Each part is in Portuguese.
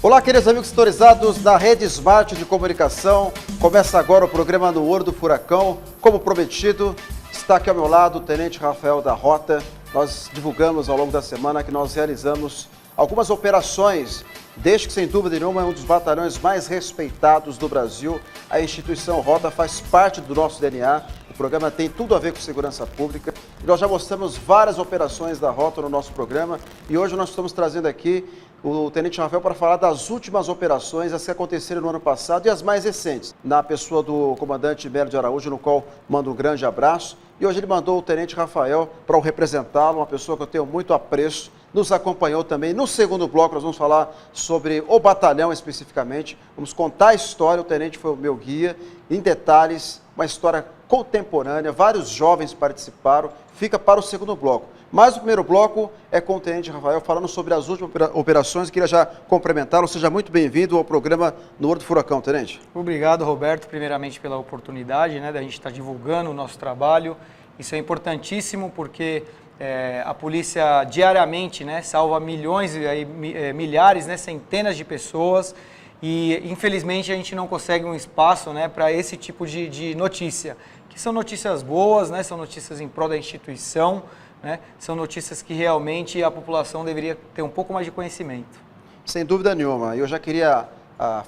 Olá, queridos amigos sintonizados da Rede Smart de Comunicação. Começa agora o programa No Olho do Furacão. Como prometido, está aqui ao meu lado o Tenente Rafael da Rota. Nós divulgamos ao longo da semana que nós realizamos algumas operações, desde que, sem dúvida nenhuma, é um dos batalhões mais respeitados do Brasil. A instituição Rota faz parte do nosso DNA. O programa tem tudo a ver com segurança pública. E nós já mostramos várias operações da Rota no nosso programa. E hoje nós estamos trazendo aqui o Tenente Rafael para falar das últimas operações, as que aconteceram no ano passado e as mais recentes, na pessoa do comandante Melo de Araújo, no qual mando um grande abraço. E hoje ele mandou o Tenente Rafael para o representá-lo, uma pessoa que eu tenho muito apreço, nos acompanhou também. No segundo bloco nós vamos falar sobre o batalhão especificamente, vamos contar a história, o Tenente foi o meu guia, em detalhes, uma história contemporânea, vários jovens participaram, fica para o segundo bloco. Mas o primeiro bloco é com o Tenente Rafael falando sobre as últimas operações. Queria já cumprimentá-lo. Seja muito bem-vindo ao programa No Olho do Furacão, Tenente. Obrigado, Roberto, primeiramente pela oportunidade, da gente estar divulgando o nosso trabalho. Isso é importantíssimo porque a polícia diariamente salva milhões, milhares, centenas de pessoas e infelizmente a gente não consegue um espaço para esse tipo de notícia, que são notícias boas, são notícias em prol da instituição. São notícias que realmente a população deveria ter um pouco mais de conhecimento. Sem dúvida nenhuma. Eu já queria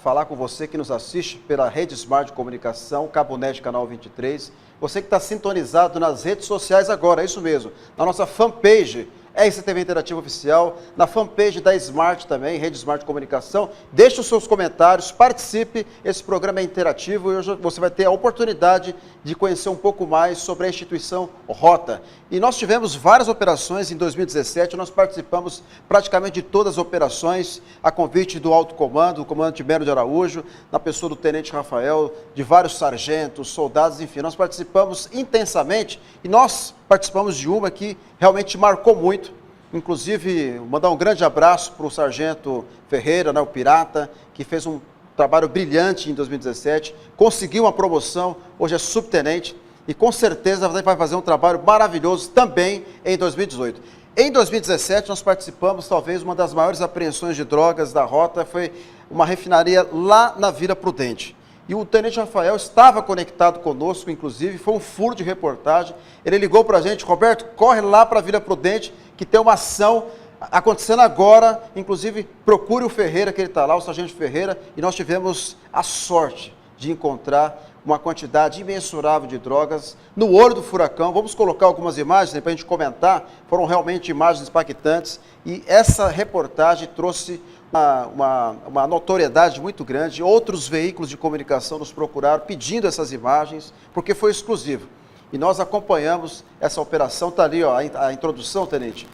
falar com você que nos assiste pela Rede Smart de Comunicação, Cabo Net Canal 23. Você que está sintonizado nas redes sociais agora, é isso mesmo. Na nossa fanpage, RCTV Interativo Oficial, na fanpage da Smart também, Rede Smart de Comunicação. Deixe os seus comentários, participe, esse programa é interativo e hoje você vai ter a oportunidade de conhecer um pouco mais sobre a instituição Rota. E nós tivemos várias operações em 2017, nós participamos praticamente de todas as operações, a convite do Alto Comando, do comandante Melo de Araújo, na pessoa do Tenente Rafael, de vários sargentos, soldados, enfim, nós participamos intensamente e nós participamos de uma que realmente marcou muito. Inclusive, mandar um grande abraço para o Sargento Ferreira, o Pirata, que fez um trabalho brilhante em 2017, conseguiu uma promoção, hoje é subtenente, e com certeza vai fazer um trabalho maravilhoso também em 2018. Em 2017, nós participamos, talvez, uma das maiores apreensões de drogas da Rota, foi uma refinaria lá na Vila Prudente. E o Tenente Rafael estava conectado conosco, inclusive, foi um furo de reportagem. Ele ligou para a gente: Roberto, corre lá para a Vila Prudente, que tem uma ação acontecendo agora. Inclusive, procure o Ferreira, que ele está lá, o Sargento Ferreira, e nós tivemos a sorte de encontrar uma quantidade imensurável de drogas no olho do furacão. Vamos colocar algumas imagens para a gente comentar, foram realmente imagens impactantes, e essa reportagem trouxe uma notoriedade muito grande. Outros veículos de comunicação nos procuraram pedindo essas imagens, porque foi exclusivo. E nós acompanhamos essa operação, está ali a introdução, Tenente.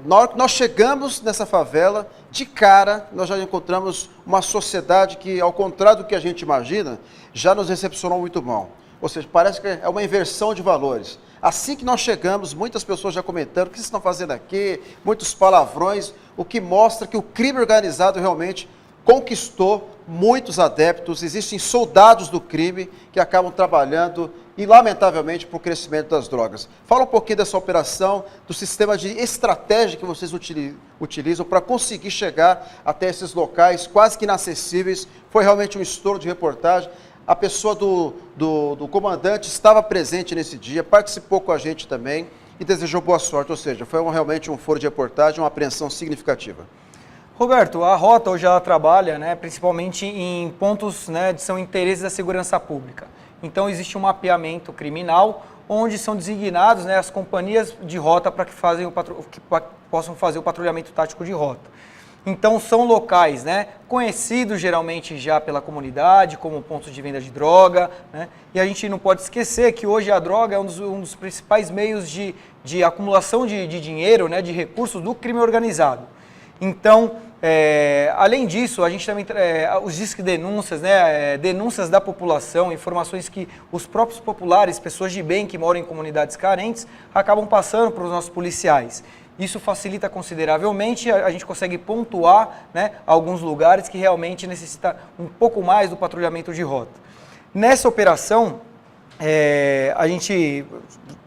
Na hora que nós chegamos nessa favela, de cara, nós já encontramos uma sociedade que, ao contrário do que a gente imagina, já nos recepcionou muito mal. Ou seja, parece que é uma inversão de valores. Assim que nós chegamos, muitas pessoas já comentando: o que vocês estão fazendo aqui? Muitos palavrões, o que mostra que o crime organizado realmente conquistou muitos adeptos. Existem soldados do crime que acabam trabalhando e, lamentavelmente, para o crescimento das drogas. Fala um pouquinho dessa operação, do sistema de estratégia que vocês utilizam para conseguir chegar até esses locais quase que inacessíveis. Foi realmente um estouro de reportagem. A pessoa do comandante estava presente nesse dia, participou com a gente também e desejou boa sorte, ou seja, foi realmente um furo de reportagem, uma apreensão significativa. Roberto, a Rota hoje ela trabalha principalmente em pontos de são interesses da segurança pública. Então existe um mapeamento criminal onde são designados as companhias de rota para que possam fazer o patrulhamento tático de rota. Então são locais conhecidos geralmente já pela comunidade como pontos de venda de droga, e a gente não pode esquecer que hoje a droga é um dos principais meios de acumulação de dinheiro, de recursos do crime organizado. Então, além disso, a gente também os disques denúncias, denúncias da população, informações que os próprios populares, pessoas de bem que moram em comunidades carentes, acabam passando para os nossos policiais. Isso facilita consideravelmente, a gente consegue pontuar alguns lugares que realmente necessitam um pouco mais do patrulhamento de rota. Nessa operação, a gente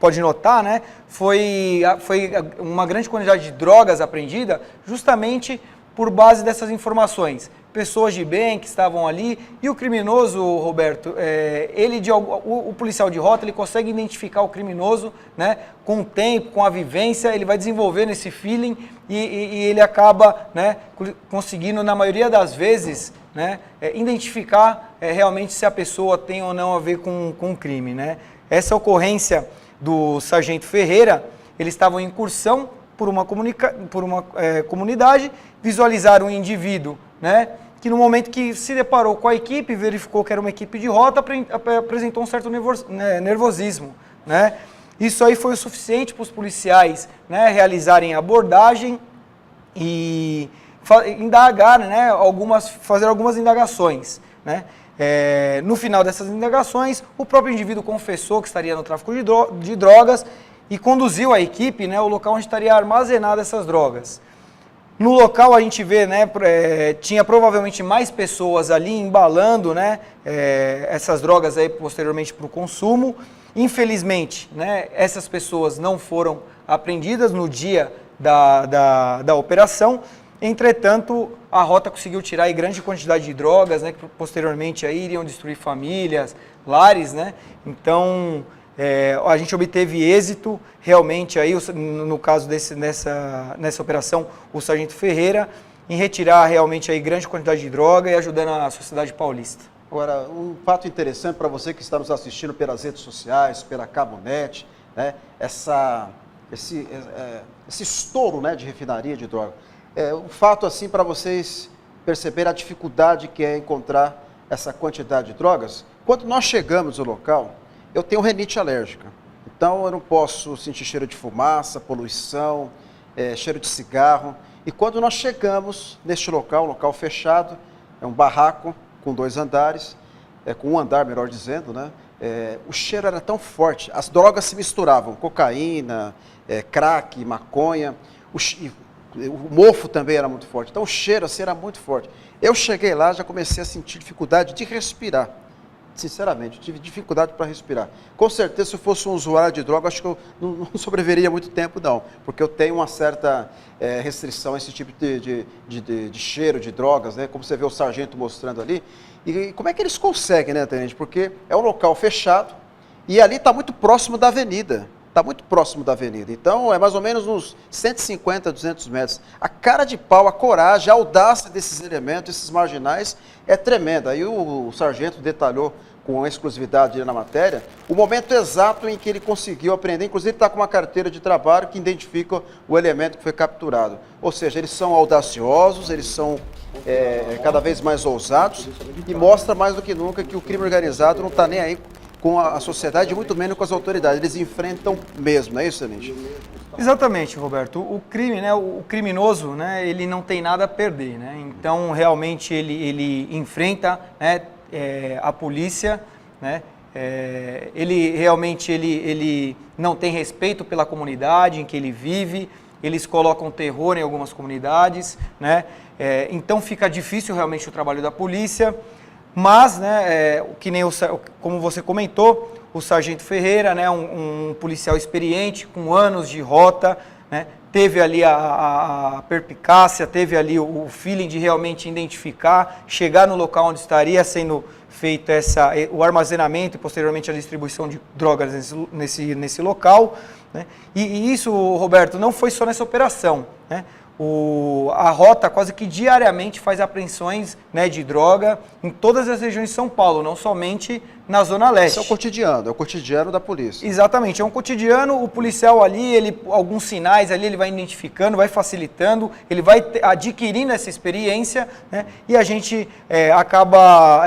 pode notar, foi uma grande quantidade de drogas apreendida justamente por base dessas informações, pessoas de bem que estavam ali, e o criminoso, Roberto, o policial de rota, ele consegue identificar o criminoso, né, com o tempo, com a vivência, ele vai desenvolvendo esse feeling e ele acaba, né, conseguindo, na maioria das vezes, né, identificar realmente se a pessoa tem ou não a ver com o crime, né. Essa ocorrência do Sargento Ferreira, eles estavam em incursão por uma comunidade, visualizaram um indivíduo, né, que no momento que se deparou com a equipe, verificou que era uma equipe de rota, apresentou um certo nervosismo, né. Isso aí foi o suficiente para os policiais, né, realizarem a abordagem e indagar, né, fazer algumas indagações, né. No final dessas indagações, o próprio indivíduo confessou que estaria no tráfico de drogas e conduziu a equipe, né, ao local onde estaria armazenada essas drogas. No local a gente vê, né, tinha provavelmente mais pessoas ali embalando, né, essas drogas aí posteriormente para o consumo. Infelizmente, né, essas pessoas não foram apreendidas no dia da operação. Entretanto, a rota conseguiu tirar aí grande quantidade de drogas, né, que posteriormente aí iriam destruir famílias, lares, né. Então, a gente obteve êxito, realmente, aí, no caso nessa operação, o Sargento Ferreira, em retirar realmente aí grande quantidade de droga e ajudando a sociedade paulista. Agora, um fato interessante para você que está nos assistindo pelas redes sociais, pela Cabonet, né, esse estouro, né, de refinaria de droga. Um fato assim para vocês perceberem a dificuldade que é encontrar essa quantidade de drogas. Quando nós chegamos no local, eu tenho rinite alérgica, então eu não posso sentir cheiro de fumaça, poluição, cheiro de cigarro. E quando nós chegamos neste local, um local fechado, é um barraco com 2 andares, com um andar, melhor dizendo, né? O cheiro era tão forte, as drogas se misturavam, cocaína, crack, maconha, o mofo também era muito forte, então o cheiro assim era muito forte. Eu cheguei lá, já comecei a sentir dificuldade de respirar. Sinceramente, eu tive dificuldade para respirar. Com certeza, se eu fosse um usuário de droga, acho que eu não sobreviveria muito tempo, não. Porque eu tenho uma certa restrição a esse tipo de cheiro de drogas, né? Como você vê o sargento mostrando ali. E como é que eles conseguem, né, tenente? Porque é um local fechado e ali está muito próximo da avenida. Está muito próximo da avenida. Então, é mais ou menos uns 150, 200 metros. A cara de pau, a coragem, a audácia desses elementos, esses marginais, é tremenda. Aí o sargento detalhou com exclusividade na matéria o momento exato em que ele conseguiu apreender. Inclusive, está com uma carteira de trabalho que identifica o elemento que foi capturado. Ou seja, eles são audaciosos, eles são cada vez mais ousados e mostra mais do que nunca que o crime organizado não está nem aí com a sociedade, muito menos com as autoridades. Eles enfrentam mesmo, não é isso, tenente? Exatamente, Roberto. O crime, né, o criminoso, né, ele não tem nada a perder, né? Então, realmente, ele enfrenta, né, a polícia, né? Ele realmente ele não tem respeito pela comunidade em que ele vive. Eles colocam terror em algumas comunidades, né? Então, fica difícil realmente o trabalho da polícia. Mas, né, como você comentou, o Sargento Ferreira, né, um policial experiente, com anos de rota, né, teve ali a perspicácia, teve ali o feeling de realmente identificar, chegar no local onde estaria sendo feito o armazenamento e posteriormente a distribuição de drogas nesse local, né. E isso, Roberto, não foi só nessa operação, né. A rota quase que diariamente faz apreensões, né, de droga em todas as regiões de São Paulo, não somente na Zona Leste. Isso é o cotidiano da polícia. Exatamente, é um cotidiano, o policial ali, alguns sinais ali, ele vai identificando, vai facilitando, ele vai adquirindo essa experiência, né, e a gente acaba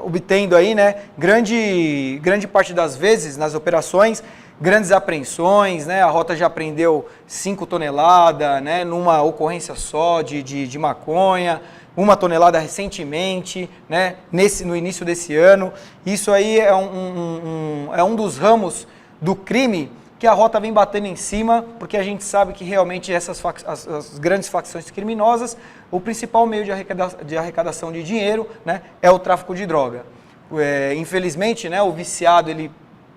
obtendo aí, né, grande parte das vezes nas operações, grandes apreensões, né? A rota já apreendeu 5 toneladas, né? Numa ocorrência só de maconha, 1 tonelada recentemente, né? No início desse ano. Isso aí é um dos ramos do crime que a rota vem batendo em cima, porque a gente sabe que realmente as grandes facções criminosas, o principal meio de arrecadação de dinheiro, né, é o tráfico de droga. Infelizmente, né, o viciado, ele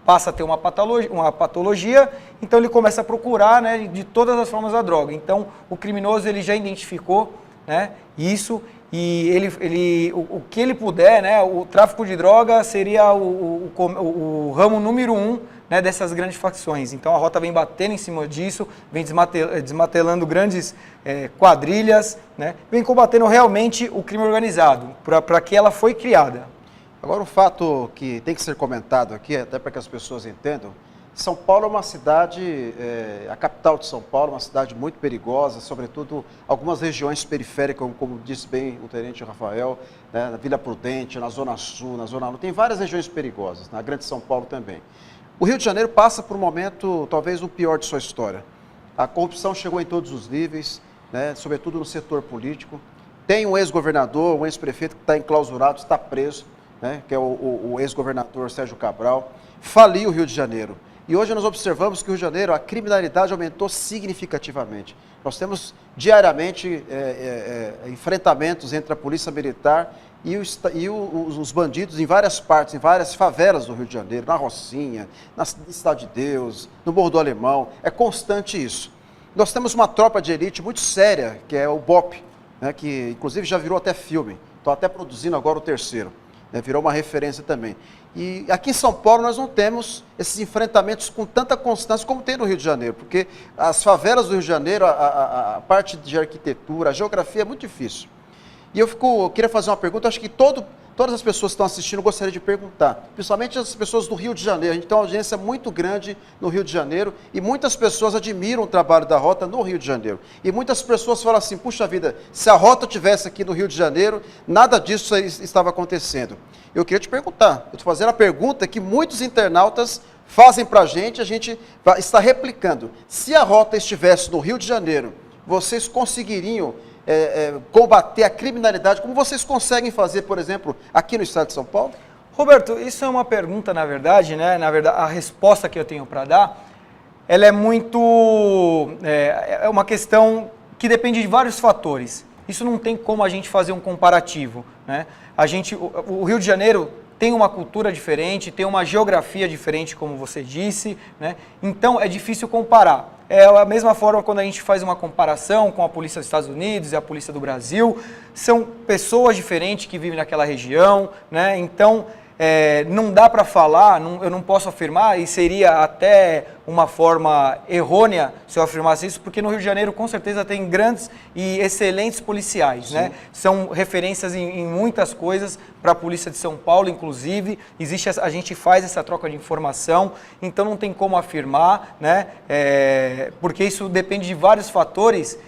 passa a ter uma patologia, então ele começa a procurar, né, de todas as formas a droga. Então, o criminoso ele já identificou, né, isso e o que ele puder, né, o tráfico de droga seria o ramo número 1, né, dessas grandes facções. Então a Rota vem batendo em cima disso, vem desmatelando grandes quadrilhas, né, vem combatendo realmente o crime organizado, para que ela foi criada. Agora, o fato que tem que ser comentado aqui, até para que as pessoas entendam, São Paulo é uma cidade, a capital de São Paulo, uma cidade muito perigosa, sobretudo algumas regiões periféricas, como disse bem o tenente Rafael, né, na Vila Prudente, na Zona Sul, na Zona Norte, tem várias regiões perigosas, na Grande São Paulo também. O Rio de Janeiro passa por um momento, talvez o pior de sua história. A corrupção chegou em todos os níveis, né, sobretudo no setor político. Tem um ex-governador, um ex-prefeito que está enclausurado, está preso, né, que é o ex-governador Sérgio Cabral. Faliu o Rio de Janeiro. E hoje nós observamos que o Rio de Janeiro, a criminalidade aumentou significativamente. Nós temos diariamente enfrentamentos entre a polícia militar e os bandidos em várias partes, em várias favelas do Rio de Janeiro, na Rocinha, na Cidade de Deus, no Morro do Alemão. É constante isso. Nós temos uma tropa de elite muito séria, que é o BOPE, né, que inclusive já virou até filme. Estou até produzindo agora o terceiro. Virou uma referência também. E aqui em São Paulo nós não temos esses enfrentamentos com tanta constância como tem no Rio de Janeiro, porque as favelas do Rio de Janeiro, a parte de arquitetura, a geografia é muito difícil. E eu queria fazer uma pergunta, acho que todas as pessoas que estão assistindo gostariam de perguntar, principalmente as pessoas do Rio de Janeiro. A gente tem uma audiência muito grande no Rio de Janeiro e muitas pessoas admiram o trabalho da Rota no Rio de Janeiro. E muitas pessoas falam assim, puxa vida, se a Rota estivesse aqui no Rio de Janeiro, nada disso estava acontecendo. Eu queria te perguntar, eu estou fazendo a pergunta que muitos internautas fazem para a gente está replicando. Se a Rota estivesse no Rio de Janeiro, vocês conseguiriam combater a criminalidade, como vocês conseguem fazer, por exemplo, aqui no estado de São Paulo? Roberto, isso é uma pergunta, na verdade, né? Na verdade, a resposta que eu tenho para dar, ela é muito... é uma questão que depende de vários fatores. Isso não tem como a gente fazer um comparativo, né? O Rio de Janeiro tem uma cultura diferente, tem uma geografia diferente, como você disse, né? Então é difícil comparar. É a mesma forma quando a gente faz uma comparação com a polícia dos Estados Unidos e a polícia do Brasil, são pessoas diferentes que vivem naquela região, né? Então não dá para falar, eu não posso afirmar, e seria até uma forma errônea se eu afirmasse isso, porque no Rio de Janeiro com certeza tem grandes e excelentes policiais, né? São referências em muitas coisas para a polícia de São Paulo, inclusive, a gente faz essa troca de informação, então não tem como afirmar, né? Porque isso depende de vários fatores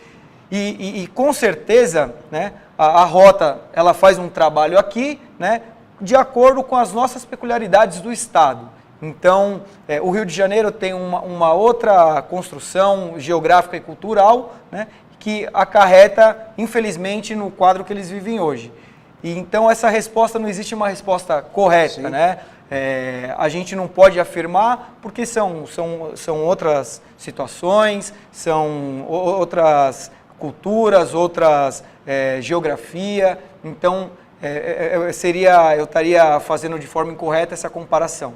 e com certeza, né, a Rota ela faz um trabalho aqui, né, de acordo com as nossas peculiaridades do Estado. Então, o Rio de Janeiro tem uma outra construção geográfica e cultural, né, que acarreta, infelizmente, no quadro que eles vivem hoje. E, então, essa resposta, não existe uma resposta correta, né? A gente não pode afirmar, porque são outras situações, são outras culturas, assim, geografia, então... eu estaria fazendo de forma incorreta essa comparação.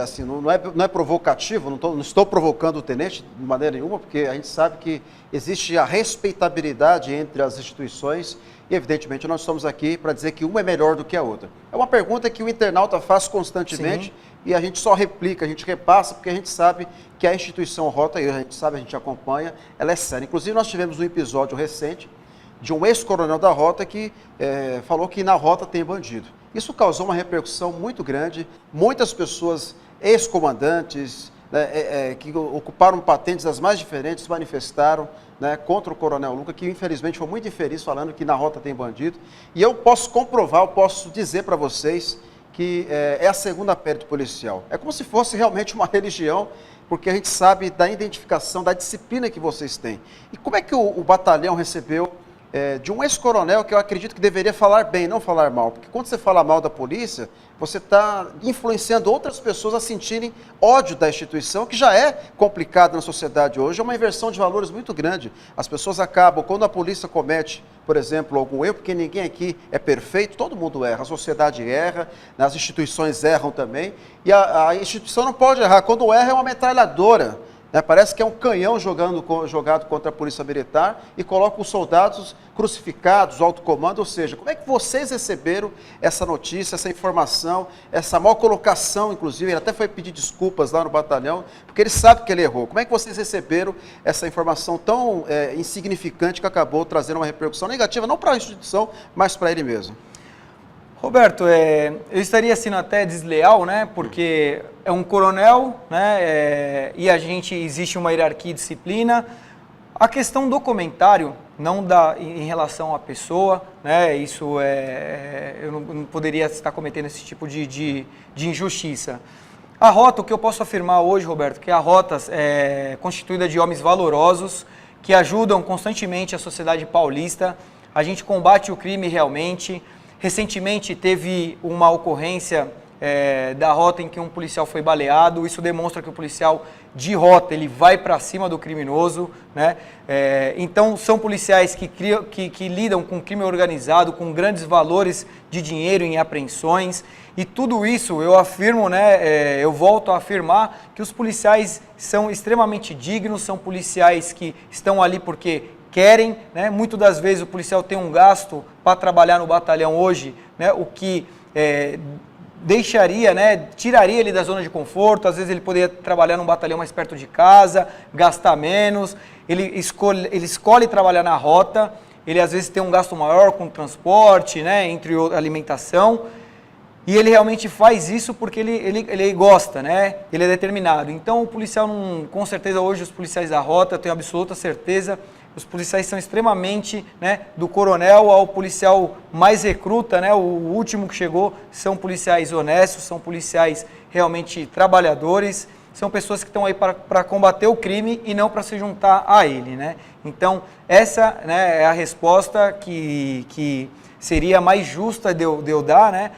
Assim, não é provocativo, não estou provocando o tenente de maneira nenhuma, porque a gente sabe que existe a respeitabilidade entre as instituições e, evidentemente, nós estamos aqui para dizer que uma é melhor do que a outra. É uma pergunta que o internauta faz constantemente. Sim. E a gente só replica, a gente repassa, porque a gente sabe que a instituição Rota, a gente acompanha, ela é séria. Inclusive, nós tivemos um episódio recente de um ex-coronel da Rota que falou que na Rota tem bandido. Isso causou uma repercussão muito grande, muitas pessoas, ex-comandantes, né, que ocuparam patentes das mais diferentes, se manifestaram, né, contra o coronel Luca, que infelizmente foi muito infeliz falando que na Rota tem bandido. E eu posso comprovar, eu posso dizer para vocês que é a segunda pele policial. É como se fosse realmente uma religião, porque a gente sabe da identificação, da disciplina que vocês têm. E como é que o batalhão recebeu de um ex-coronel que eu acredito que deveria falar bem, não falar mal, porque quando você fala mal da polícia, você está influenciando outras pessoas a sentirem ódio da instituição, que já é complicado na sociedade hoje, é uma inversão de valores muito grande. As pessoas acabam, quando a polícia comete, por exemplo, algum erro, porque ninguém aqui é perfeito, todo mundo erra, a sociedade erra, as instituições erram também, e a instituição não pode errar, quando erra é uma metralhadora, né? Parece que é um canhão jogado contra a Polícia Militar e coloca os soldados crucificados, o alto comando. Ou seja, como é que vocês receberam essa notícia, essa informação, essa mal colocação, inclusive? Ele até foi pedir desculpas lá no batalhão, porque ele sabe que ele errou. Como é que vocês receberam essa informação tão insignificante que acabou trazendo uma repercussão negativa, não para a instituição, mas para ele mesmo? Roberto, eu estaria sendo até desleal, né? Porque é um coronel, né? E existe uma hierarquia e disciplina. A questão do comentário, não em relação à pessoa, né? Isso eu não poderia estar cometendo esse tipo de injustiça. A rota, o que eu posso afirmar hoje, Roberto, que a rota é constituída de homens valorosos que ajudam constantemente a sociedade paulista. A gente combate o crime realmente. Recentemente teve uma ocorrência da rota em que um policial foi baleado. Isso demonstra que o policial de rota ele vai para cima do criminoso, né? Então são policiais que lidam com crime organizado, com grandes valores de dinheiro em apreensões. E tudo isso eu afirmo, né? Eu volto a afirmar que os policiais são extremamente dignos, são policiais que estão ali porque querem, né? Muitas das vezes o policial tem um gasto para trabalhar no batalhão hoje, né? O que deixaria, né? Tiraria ele da zona de conforto. Às vezes ele poderia trabalhar num batalhão mais perto de casa, gastar menos. Ele escolhe trabalhar na rota. Ele às vezes tem um gasto maior com transporte, né? Entre alimentação. E ele realmente faz isso porque ele gosta, né? Ele é determinado. Então o policial, com certeza hoje os policiais da rota, eu tenho absoluta certeza, os policiais são extremamente, né, do coronel ao policial mais recruta, né, o último que chegou, são policiais honestos, são policiais realmente trabalhadores, são pessoas que estão aí para combater o crime e não para se juntar a ele, né? Então, essa, né, é a resposta que seria mais justa de eu dar, né?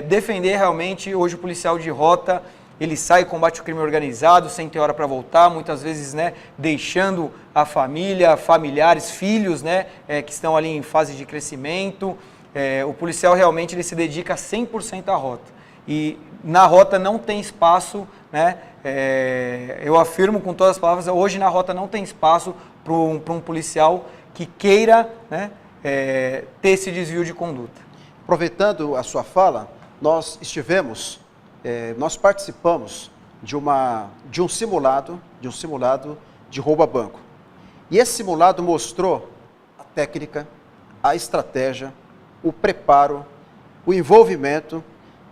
Defender realmente hoje o policial de rota. Ele sai, combate o crime organizado, sem ter hora para voltar, muitas vezes, né, deixando a família, familiares, filhos, né, que estão ali em fase de crescimento. O policial realmente ele se dedica 100% à rota. E na rota não tem espaço, né, eu afirmo com todas as palavras, hoje na rota não tem espaço para um policial que queira, né, ter esse desvio de conduta. Aproveitando a sua fala, nós participamos de um simulado de roubo a banco. E esse simulado mostrou a técnica, a estratégia, o preparo, o envolvimento,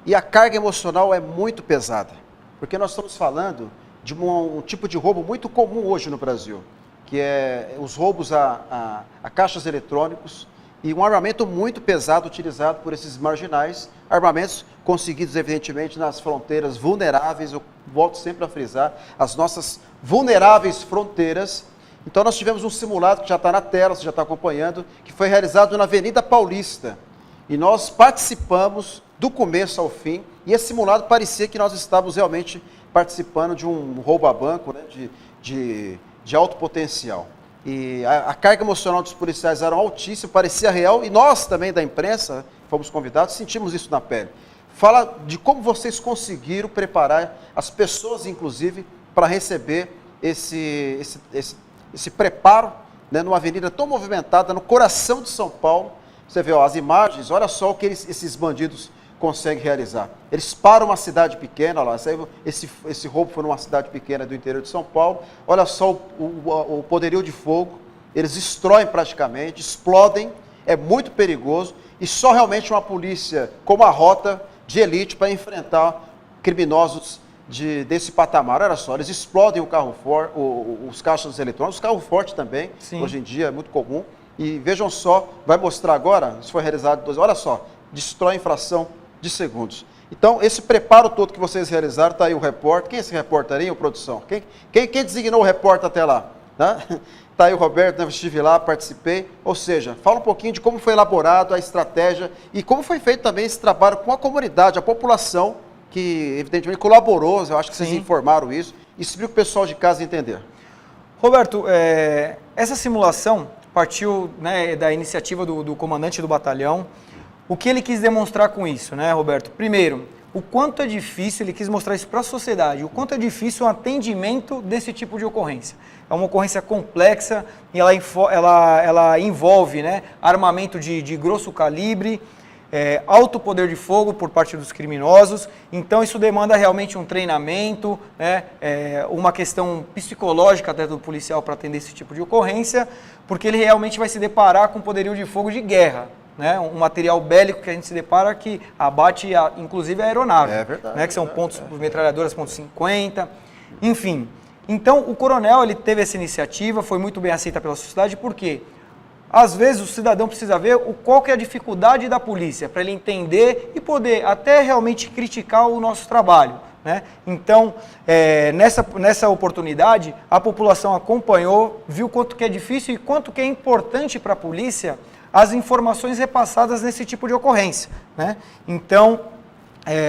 e a carga emocional é muito pesada. Porque nós estamos falando de um tipo de roubo muito comum hoje no Brasil, que é os roubos a caixas eletrônicos, e um armamento muito pesado utilizado por esses marginais, armamentos conseguidos, evidentemente, nas fronteiras vulneráveis. Eu volto sempre a frisar, as nossas vulneráveis fronteiras. Então nós tivemos um simulado que já está na tela, você já está acompanhando, que foi realizado na Avenida Paulista. E nós participamos do começo ao fim, e esse simulado parecia que nós estávamos realmente participando de um roubo a banco, né, de alto potencial. E a carga emocional dos policiais era altíssima, parecia real, e nós também da imprensa, fomos convidados, sentimos isso na pele. Fala de como vocês conseguiram preparar as pessoas, inclusive, para receber esse preparo, né, numa avenida tão movimentada, no coração de São Paulo. Você vê, ó, as imagens, olha só o que esses bandidos conseguem realizar. Eles param uma cidade pequena, olha lá, esse roubo foi numa cidade pequena do interior de São Paulo. Olha só o poderio de fogo, eles destroem praticamente, explodem, é muito perigoso, e só realmente uma polícia como a rota de elite para enfrentar criminosos desse patamar. Olha só, eles explodem o carro forte, os caixas eletrônicos, os carros fortes também. Sim. Hoje em dia é muito comum. E vejam só, vai mostrar agora, isso foi realizado, olha só, destrói em fração de segundos. Então, esse preparo todo que vocês realizaram, está aí o repórter. Quem é esse repórter aí, produção? Quem designou o repórter até lá? Está aí o Roberto, né? Eu estive lá, participei. Ou seja, fala um pouquinho de como foi elaborado a estratégia e como foi feito também esse trabalho com a comunidade, a população, que evidentemente colaborou, eu acho que vocês informaram isso. Explica para o pessoal de casa entender. Roberto, essa simulação partiu, né, da iniciativa do comandante do batalhão. O que ele quis demonstrar com isso, né, Roberto? Primeiro, o quanto é difícil, ele quis mostrar isso para a sociedade, o quanto é difícil o atendimento desse tipo de ocorrência. É uma ocorrência complexa e ela envolve, né, armamento de grosso calibre, alto poder de fogo por parte dos criminosos, então isso demanda realmente um treinamento, né, uma questão psicológica até do policial para atender esse tipo de ocorrência, porque ele realmente vai se deparar com poderio de fogo de guerra. Né, um material bélico que a gente se depara que abate, inclusive, a aeronave. É verdade. Né, que são metralhadoras .50, enfim. Então, o coronel ele teve essa iniciativa, foi muito bem aceita pela sociedade, porque às vezes o cidadão precisa ver qual que é a dificuldade da polícia, para ele entender e poder até realmente criticar o nosso trabalho. Né? Então, nessa oportunidade, a população acompanhou, viu quanto que é difícil e quanto que é importante para a polícia as informações repassadas nesse tipo de ocorrência. Né? Então,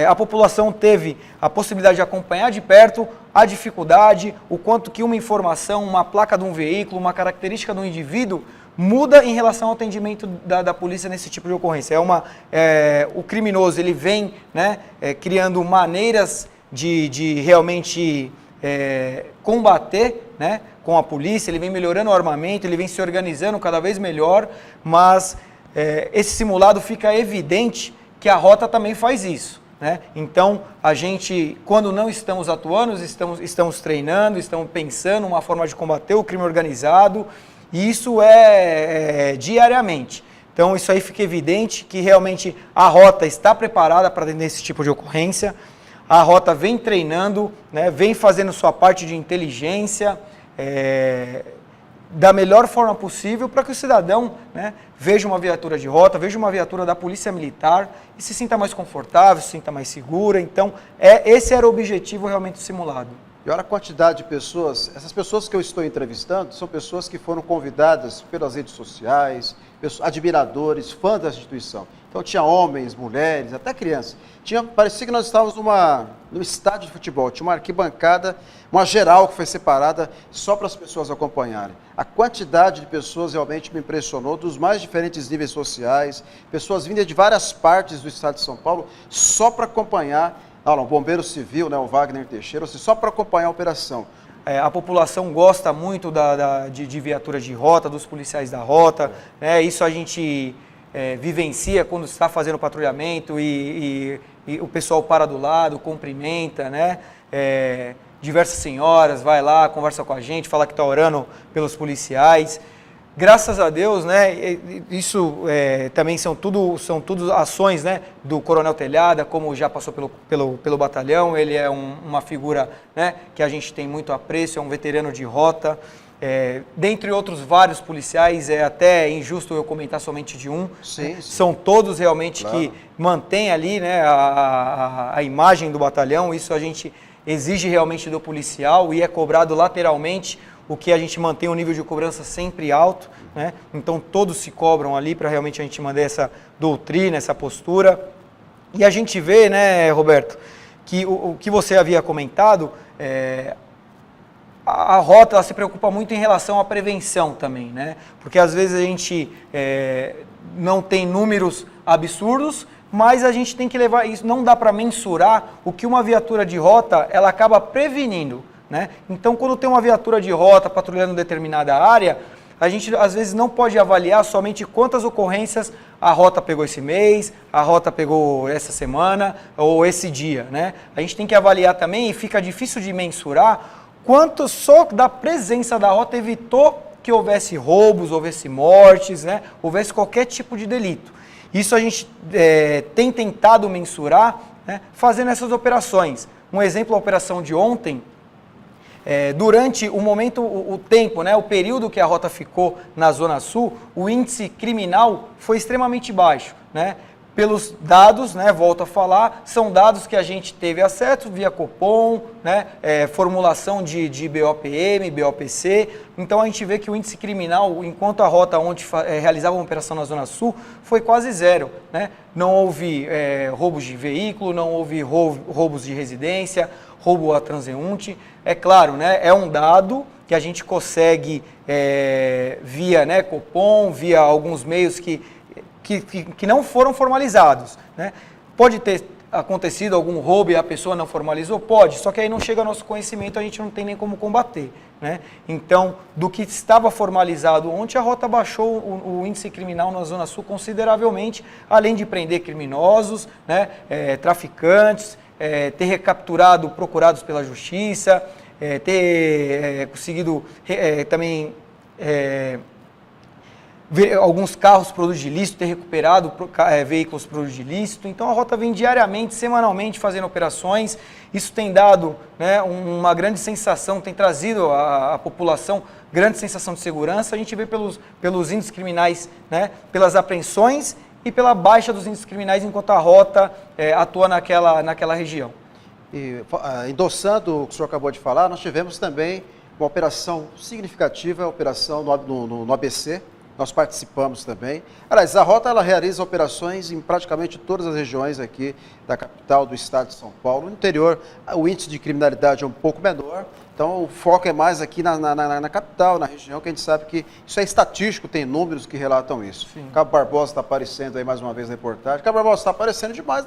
a população teve a possibilidade de acompanhar de perto a dificuldade, o quanto que uma informação, uma placa de um veículo, uma característica do indivíduo muda em relação ao atendimento da polícia nesse tipo de ocorrência. O criminoso ele vem, né, criando maneiras de realmente combater, né, com a polícia, ele vem melhorando o armamento, ele vem se organizando cada vez melhor, mas esse simulado fica evidente que a rota também faz isso. Né? Então, a gente, quando não estamos atuando, estamos treinando, estamos pensando uma forma de combater o crime organizado, e isso diariamente. Então, isso aí fica evidente que realmente a rota está preparada para atender esse tipo de ocorrência, a rota vem treinando, né, vem fazendo sua parte de inteligência, da melhor forma possível para que o cidadão, né, veja uma viatura de rota, veja uma viatura da Polícia Militar e se sinta mais confortável, se sinta mais segura. Então, esse era o objetivo realmente do simulado. E olha a quantidade de pessoas, essas pessoas que eu estou entrevistando são pessoas que foram convidadas pelas redes sociais, admiradores, fãs da instituição. Então tinha homens, mulheres, até crianças. Parecia que nós estávamos num estádio de futebol, tinha uma arquibancada, uma geral que foi separada só para as pessoas acompanharem. A quantidade de pessoas realmente me impressionou, dos mais diferentes níveis sociais, pessoas vindas de várias partes do estado de São Paulo, só para acompanhar. O bombeiro civil, né, o Wagner Teixeira, só para acompanhar a operação. A população gosta muito de viaturas de rota, dos policiais da rota, né, isso a gente vivencia quando está fazendo patrulhamento e o pessoal para do lado, cumprimenta, né, diversas senhoras, vai lá, conversa com a gente, fala que está orando pelos policiais. Graças a Deus, né, isso também são tudo ações, né, do Coronel Telhada, como já passou pelo batalhão, ele é uma figura, né, que a gente tem muito apreço, é um veterano de rota, dentre outros vários policiais, é até injusto eu comentar somente de um, sim. São todos realmente que mantêm ali, né, a imagem do batalhão, isso a gente exige realmente do policial e é cobrado lateralmente, o que a gente mantém um nível de cobrança sempre alto, né? Então todos se cobram ali para realmente a gente manter essa doutrina, essa postura. E a gente vê, né, Roberto, que o que você havia comentado, a rota ela se preocupa muito em relação à prevenção também, né? Porque às vezes a gente não tem números absurdos, mas a gente tem que levar isso, não dá para mensurar o que uma viatura de rota ela acaba prevenindo. Né? Então, quando tem uma viatura de rota patrulhando determinada área, a gente às vezes não pode avaliar somente quantas ocorrências a rota pegou esse mês, a rota pegou essa semana ou esse dia. Né? A gente tem que avaliar também, e fica difícil de mensurar, quanto só da presença da rota evitou que houvesse roubos, houvesse mortes, né? Houvesse qualquer tipo de delito. Isso a gente tem tentado mensurar, né, fazendo essas operações. Um exemplo, a operação de ontem, durante o momento, o tempo, né, o período que a rota ficou na Zona Sul, o índice criminal foi extremamente baixo, né? Pelos dados, né, volto a falar, são dados que a gente teve acesso via Copom, né, formulação de BOPM, BOPC, então a gente vê que o índice criminal, enquanto a rota onde realizava uma operação na Zona Sul, foi quase zero, né? Não houve roubos de veículo, não houve roubos de residência, roubo a transeunte. É claro, né, é um dado que a gente consegue via, né, Copom, via alguns meios que não foram formalizados. Né? Pode ter acontecido algum roubo e a pessoa não formalizou? Pode, só que aí não chega ao nosso conhecimento, a gente não tem nem como combater, né? Então, do que estava formalizado ontem, a Rota baixou o índice criminal na Zona Sul consideravelmente, além de prender criminosos, né, traficantes, ter recapturado procurados pela Justiça, ter conseguido também ver alguns carros produtos de ilícito, ter recuperado veículos produtos de ilícito. Então a Rota vem diariamente, semanalmente fazendo operações. Isso tem dado, né, uma grande sensação, tem trazido à população grande sensação de segurança. A gente vê pelos índices criminais, né, pelas apreensões e pela baixa dos índices criminais enquanto a Rota atua naquela região. E endossando o que o senhor acabou de falar, nós tivemos também uma operação significativa, a operação no ABC. Nós participamos também. Aliás, a Rota ela realiza operações em praticamente todas as regiões aqui da capital do estado de São Paulo. No interior, o índice de criminalidade é um pouco menor, então o foco é mais aqui na capital, na região, que a gente sabe que isso é estatístico, tem números que relatam isso. Sim. Cabo Barbosa está aparecendo aí mais uma vez na reportagem. Cabo Barbosa está aparecendo demais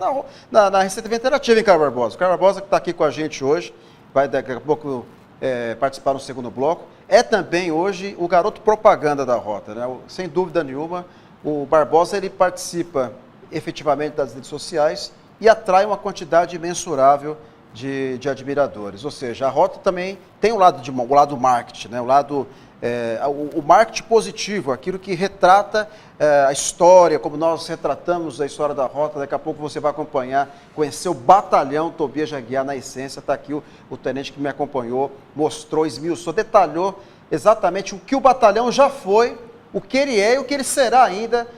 na Receita Interativa, hein, Cabo Barbosa? O Cabo Barbosa que está aqui com a gente hoje, vai daqui a pouco participar no segundo bloco. É também hoje o garoto propaganda da Rota, né? Sem dúvida nenhuma, o Barbosa ele participa efetivamente das redes sociais e atrai uma quantidade imensurável de admiradores. Ou seja, a Rota também tem o lado marketing, né? O marketing positivo, aquilo que retrata a história, como nós retratamos a história da Rota. Daqui a pouco você vai acompanhar, conhecer o batalhão Tobias de Aguiar na essência. Está aqui o tenente que me acompanhou, mostrou, esmiuçou, detalhou exatamente o que o batalhão já foi, o que ele é e o que ele será ainda,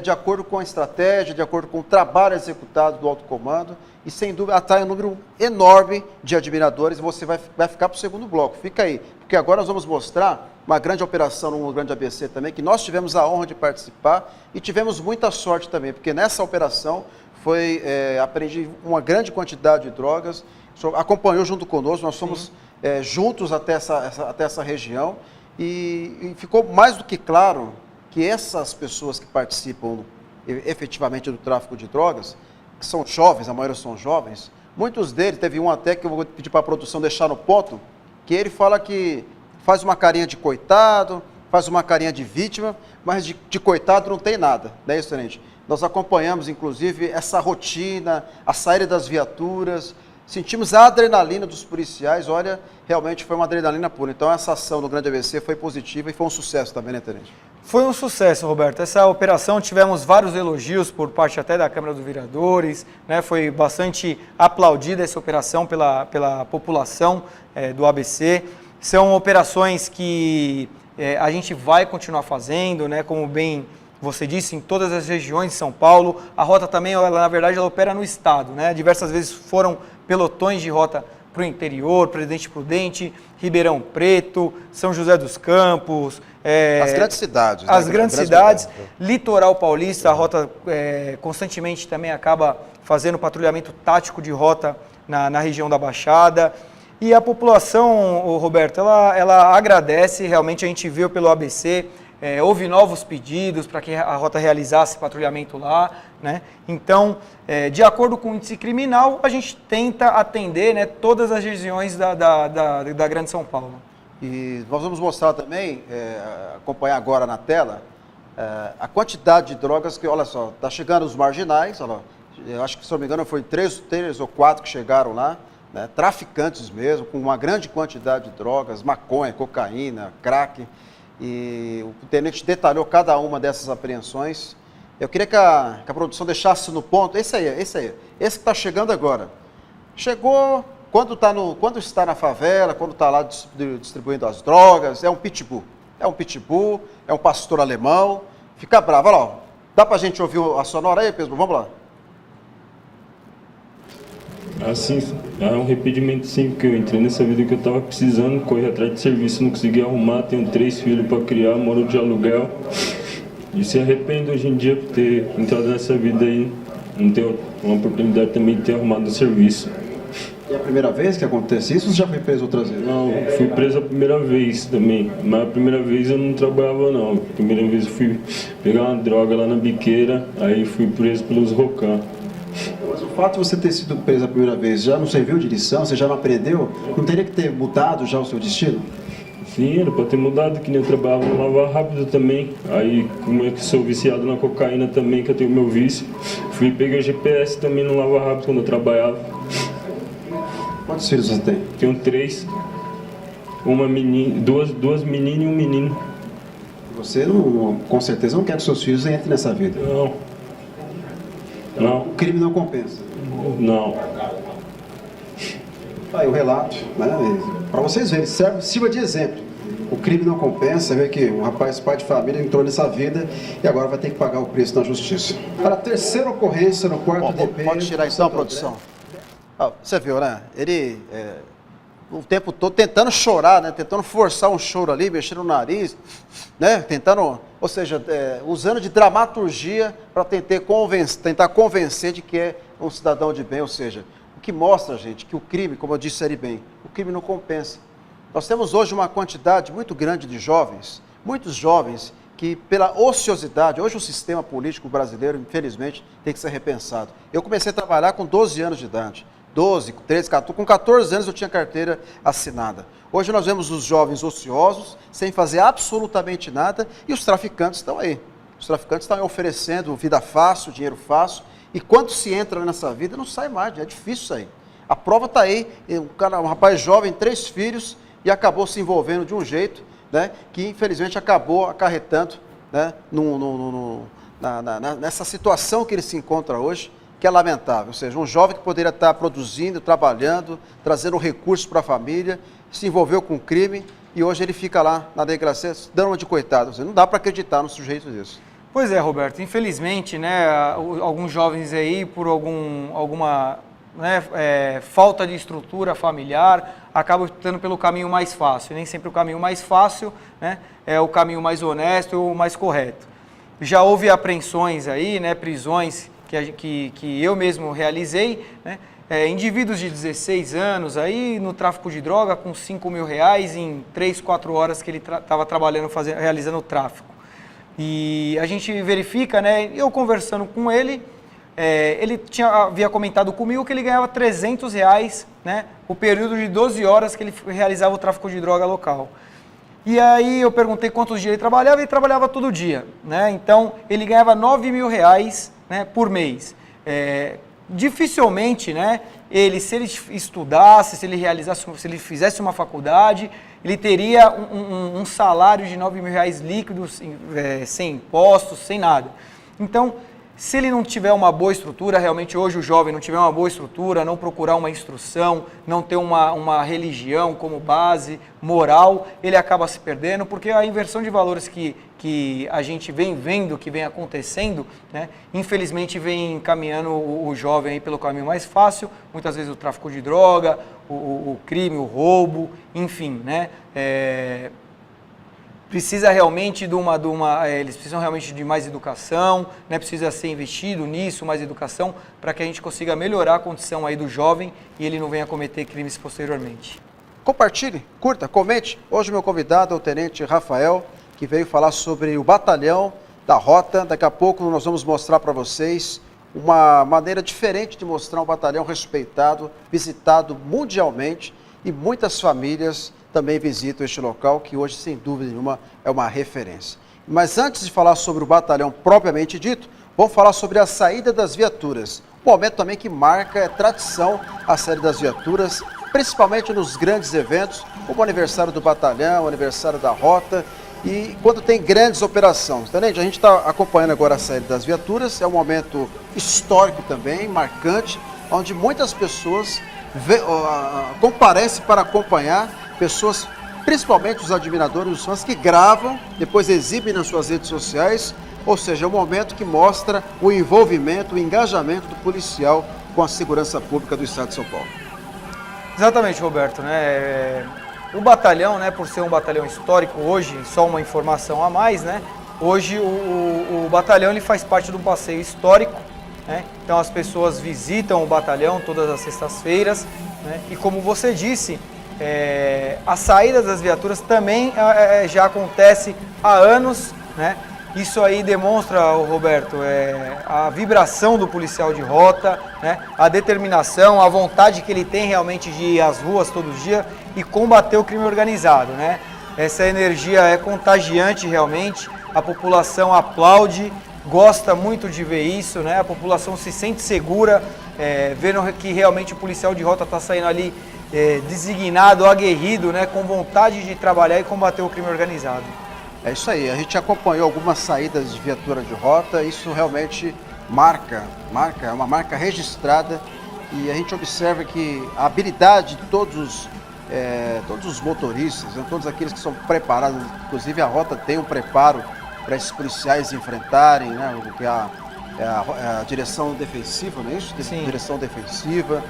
de acordo com a estratégia, de acordo com o trabalho executado do alto comando. E sem dúvida atrai um número enorme de admiradores. E você vai ficar para o segundo bloco. Fica aí, porque agora nós vamos mostrar uma grande operação no grande ABC também, que nós tivemos a honra de participar e tivemos muita sorte também, porque nessa operação foi apreendido uma grande quantidade de drogas. O senhor acompanhou junto conosco, nós fomos juntos até essa região e ficou mais do que claro que essas pessoas que participam efetivamente do tráfico de drogas, que são jovens, a maioria são jovens, muitos deles, teve um até que eu vou pedir para a produção deixar no ponto, que ele fala que faz uma carinha de coitado, faz uma carinha de vítima, mas de coitado não tem nada, não é isso, tenente? Nós acompanhamos, inclusive, essa rotina, a saída das viaturas, sentimos a adrenalina dos policiais, olha, realmente foi uma adrenalina pura. Então essa ação no Grande ABC foi positiva e foi um sucesso também, né, tenente? Foi um sucesso, Roberto. Essa operação tivemos vários elogios por parte até da Câmara dos Vereadores, né? Foi bastante aplaudida essa operação pela população do ABC. São operações que a gente vai continuar fazendo, né? Como bem você disse, em todas as regiões de São Paulo. A Rota também, na verdade, ela opera no estado, né? Diversas vezes foram pelotões de Rota para o interior, Presidente Prudente, Ribeirão Preto, São José dos Campos. As grandes cidades. As grandes cidades, Litoral Paulista, a Rota constantemente também acaba fazendo patrulhamento tático de Rota na região da Baixada. E a população, Roberto, ela agradece, realmente a gente viu pelo ABC, houve novos pedidos para que a Rota realizasse patrulhamento lá, né? Então, de acordo com o índice criminal, a gente tenta atender, né, todas as regiões da Grande São Paulo. E nós vamos mostrar também, acompanhar agora na tela, a quantidade de drogas que, olha só, está chegando os marginais, olha, eu acho que, se não me engano, foi três ou quatro que chegaram lá, né, traficantes mesmo, com uma grande quantidade de drogas, maconha, cocaína, crack. E o tenente detalhou cada uma dessas apreensões. Eu queria que a produção deixasse no ponto, esse que está chegando agora. Chegou quando está na favela, quando está lá distribuindo as drogas, é um pitbull, é um pastor alemão, fica bravo. Olha lá, dá pra gente ouvir a sonora aí, Pedro? Vamos lá. Assim, é um arrependimento sim, porque eu entrei nessa vida que eu estava precisando, correr atrás de serviço, não consegui arrumar, tenho 3 filhos para criar, moro de aluguel. E se arrependo hoje em dia por ter entrado nessa vida aí, não ter uma oportunidade também de ter arrumado um serviço. E é a primeira vez que acontece isso ou você já foi preso outras vezes? Não, fui preso a primeira vez também, mas a primeira vez eu não trabalhava não. A primeira vez eu fui pegar uma droga lá na biqueira, aí fui preso pelos Rocan. Mas o fato de você ter sido preso a primeira vez já não serviu de lição? Você já não aprendeu? Não teria que ter mudado já o seu destino? Sim, era pra ter mudado, que nem eu trabalhava no Lava Rápido também. Aí, como eu sou viciado na cocaína também, que eu tenho meu vício, fui pegar GPS também no Lava Rápido quando eu trabalhava. Quantos filhos você tem? Tenho 3. Uma menina, duas meninas e um menino. Você não, com certeza não quer que seus filhos entrem nessa vida. Não. O crime não compensa. Não. Aí o relato, né? Para vocês verem, sirva de exemplo. O crime não compensa, vê que um rapaz, pai de família, entrou nessa vida e agora vai ter que pagar o preço na justiça. Para a terceira ocorrência no quarto DP... Pode tirar então, produção. Você viu, né? Ele o tempo todo tentando chorar, né? Tentando forçar um choro ali, mexendo no nariz, né? Tentando, ou seja, usando de dramaturgia para tentar convencer de que é um cidadão de bem, ou seja, o que mostra, gente, que o crime, como eu disse ali bem, o crime não compensa. Nós temos hoje uma quantidade muito grande de jovens, muitos jovens, que pela ociosidade, hoje o sistema político brasileiro, infelizmente, tem que ser repensado. Eu comecei a trabalhar com 12 anos de idade, 12, 13, 14, com 14 anos eu tinha carteira assinada. Hoje nós vemos os jovens ociosos, sem fazer absolutamente nada, e os traficantes estão aí. Os traficantes estão aí oferecendo vida fácil, dinheiro fácil, e quando se entra nessa vida, não sai mais, é difícil sair. A prova está aí, um rapaz jovem, 3 filhos, e acabou se envolvendo de um jeito, né, que infelizmente acabou acarretando, né, nessa situação que ele se encontra hoje, que é lamentável. Ou seja, um jovem que poderia estar produzindo, trabalhando, trazendo recursos para a família, se envolveu com crime e hoje ele fica lá na delegacia dando uma de coitado. Ou seja, não dá para acreditar num sujeito desse. Pois é, Roberto, infelizmente, né, alguns jovens aí, por alguma falta de estrutura familiar, acabam optando pelo caminho mais fácil. Nem sempre o caminho mais fácil, né, é o caminho mais honesto ou mais correto. Já houve apreensões aí, né, prisões que eu mesmo realizei, né, indivíduos de 16 anos aí no tráfico de droga com R$5.000 em 3, 4 horas que ele estava trabalhando, realizando o tráfico. E a gente verifica, né, eu conversando com ele, ele havia comentado comigo que ele ganhava R$300, né, o período de 12 horas que ele realizava o tráfico de droga local. E aí eu perguntei quantos dias ele trabalhava todo dia, né, então ele ganhava R$9.000, né, por mês. Dificilmente, né, se ele estudasse, se ele fizesse uma faculdade, ele teria um salário de R$9.000 líquidos, sem impostos, sem nada. Então, se ele não tiver uma boa estrutura, realmente hoje o jovem não tiver uma boa estrutura, não procurar uma instrução, não ter uma religião como base moral, ele acaba se perdendo, porque a inversão de valores que a gente vem vendo, que vem acontecendo, né, infelizmente vem encaminhando o jovem aí pelo caminho mais fácil, muitas vezes o tráfico de droga, o crime, o roubo, enfim, né, precisa realmente eles precisam realmente de mais educação, né? Precisa ser investido nisso, mais educação, para que a gente consiga melhorar a condição aí do jovem e ele não venha cometer crimes posteriormente. Compartilhe, curta, comente. Hoje o meu convidado é o Tenente Rafael, que veio falar sobre o batalhão da Rota. Daqui a pouco nós vamos mostrar para vocês uma maneira diferente de mostrar um batalhão respeitado, visitado mundialmente, e muitas famílias também visitam este local, que hoje, sem dúvida nenhuma, é uma referência. Mas antes de falar sobre o batalhão propriamente dito, vamos falar sobre a saída das viaturas. Um momento também que marca, tradição, a saída das viaturas, principalmente nos grandes eventos, como o aniversário do batalhão, o aniversário da Rota, e quando tem grandes operações. Tenente, a gente está acompanhando agora a saída das viaturas, é um momento histórico também, marcante, onde muitas pessoas comparecem para acompanhar, pessoas, principalmente os admiradores, os fãs que gravam, depois exibem nas suas redes sociais, ou seja, é um momento que mostra o envolvimento, o engajamento do policial com a segurança pública do Estado de São Paulo. Exatamente, Roberto, né? O batalhão, né, por ser um batalhão histórico hoje, só uma informação a mais, né? Hoje o batalhão ele faz parte de um passeio histórico, né? Então as pessoas visitam o batalhão todas as sextas-feiras, né? E como você disse, a saída das viaturas também já acontece há anos, né? Isso aí demonstra, Roberto, a vibração do policial de rota, né? A determinação, a vontade que ele tem realmente de ir às ruas todo dia e combater o crime organizado, né? Essa energia é contagiante realmente, a população aplaude, gosta muito de ver isso, né? A população se sente segura, vendo que realmente o policial de rota está saindo ali designado, aguerrido, né? Com vontade de trabalhar e combater o crime organizado. É isso aí, a gente acompanhou algumas saídas de viatura de rota, isso realmente é uma marca registrada e a gente observa que a habilidade de todos os motoristas, né, todos aqueles que são preparados, inclusive a rota tem um preparo para esses policiais enfrentarem, né, o que é a direção defensiva, não é isso? Sim. Direção defensiva,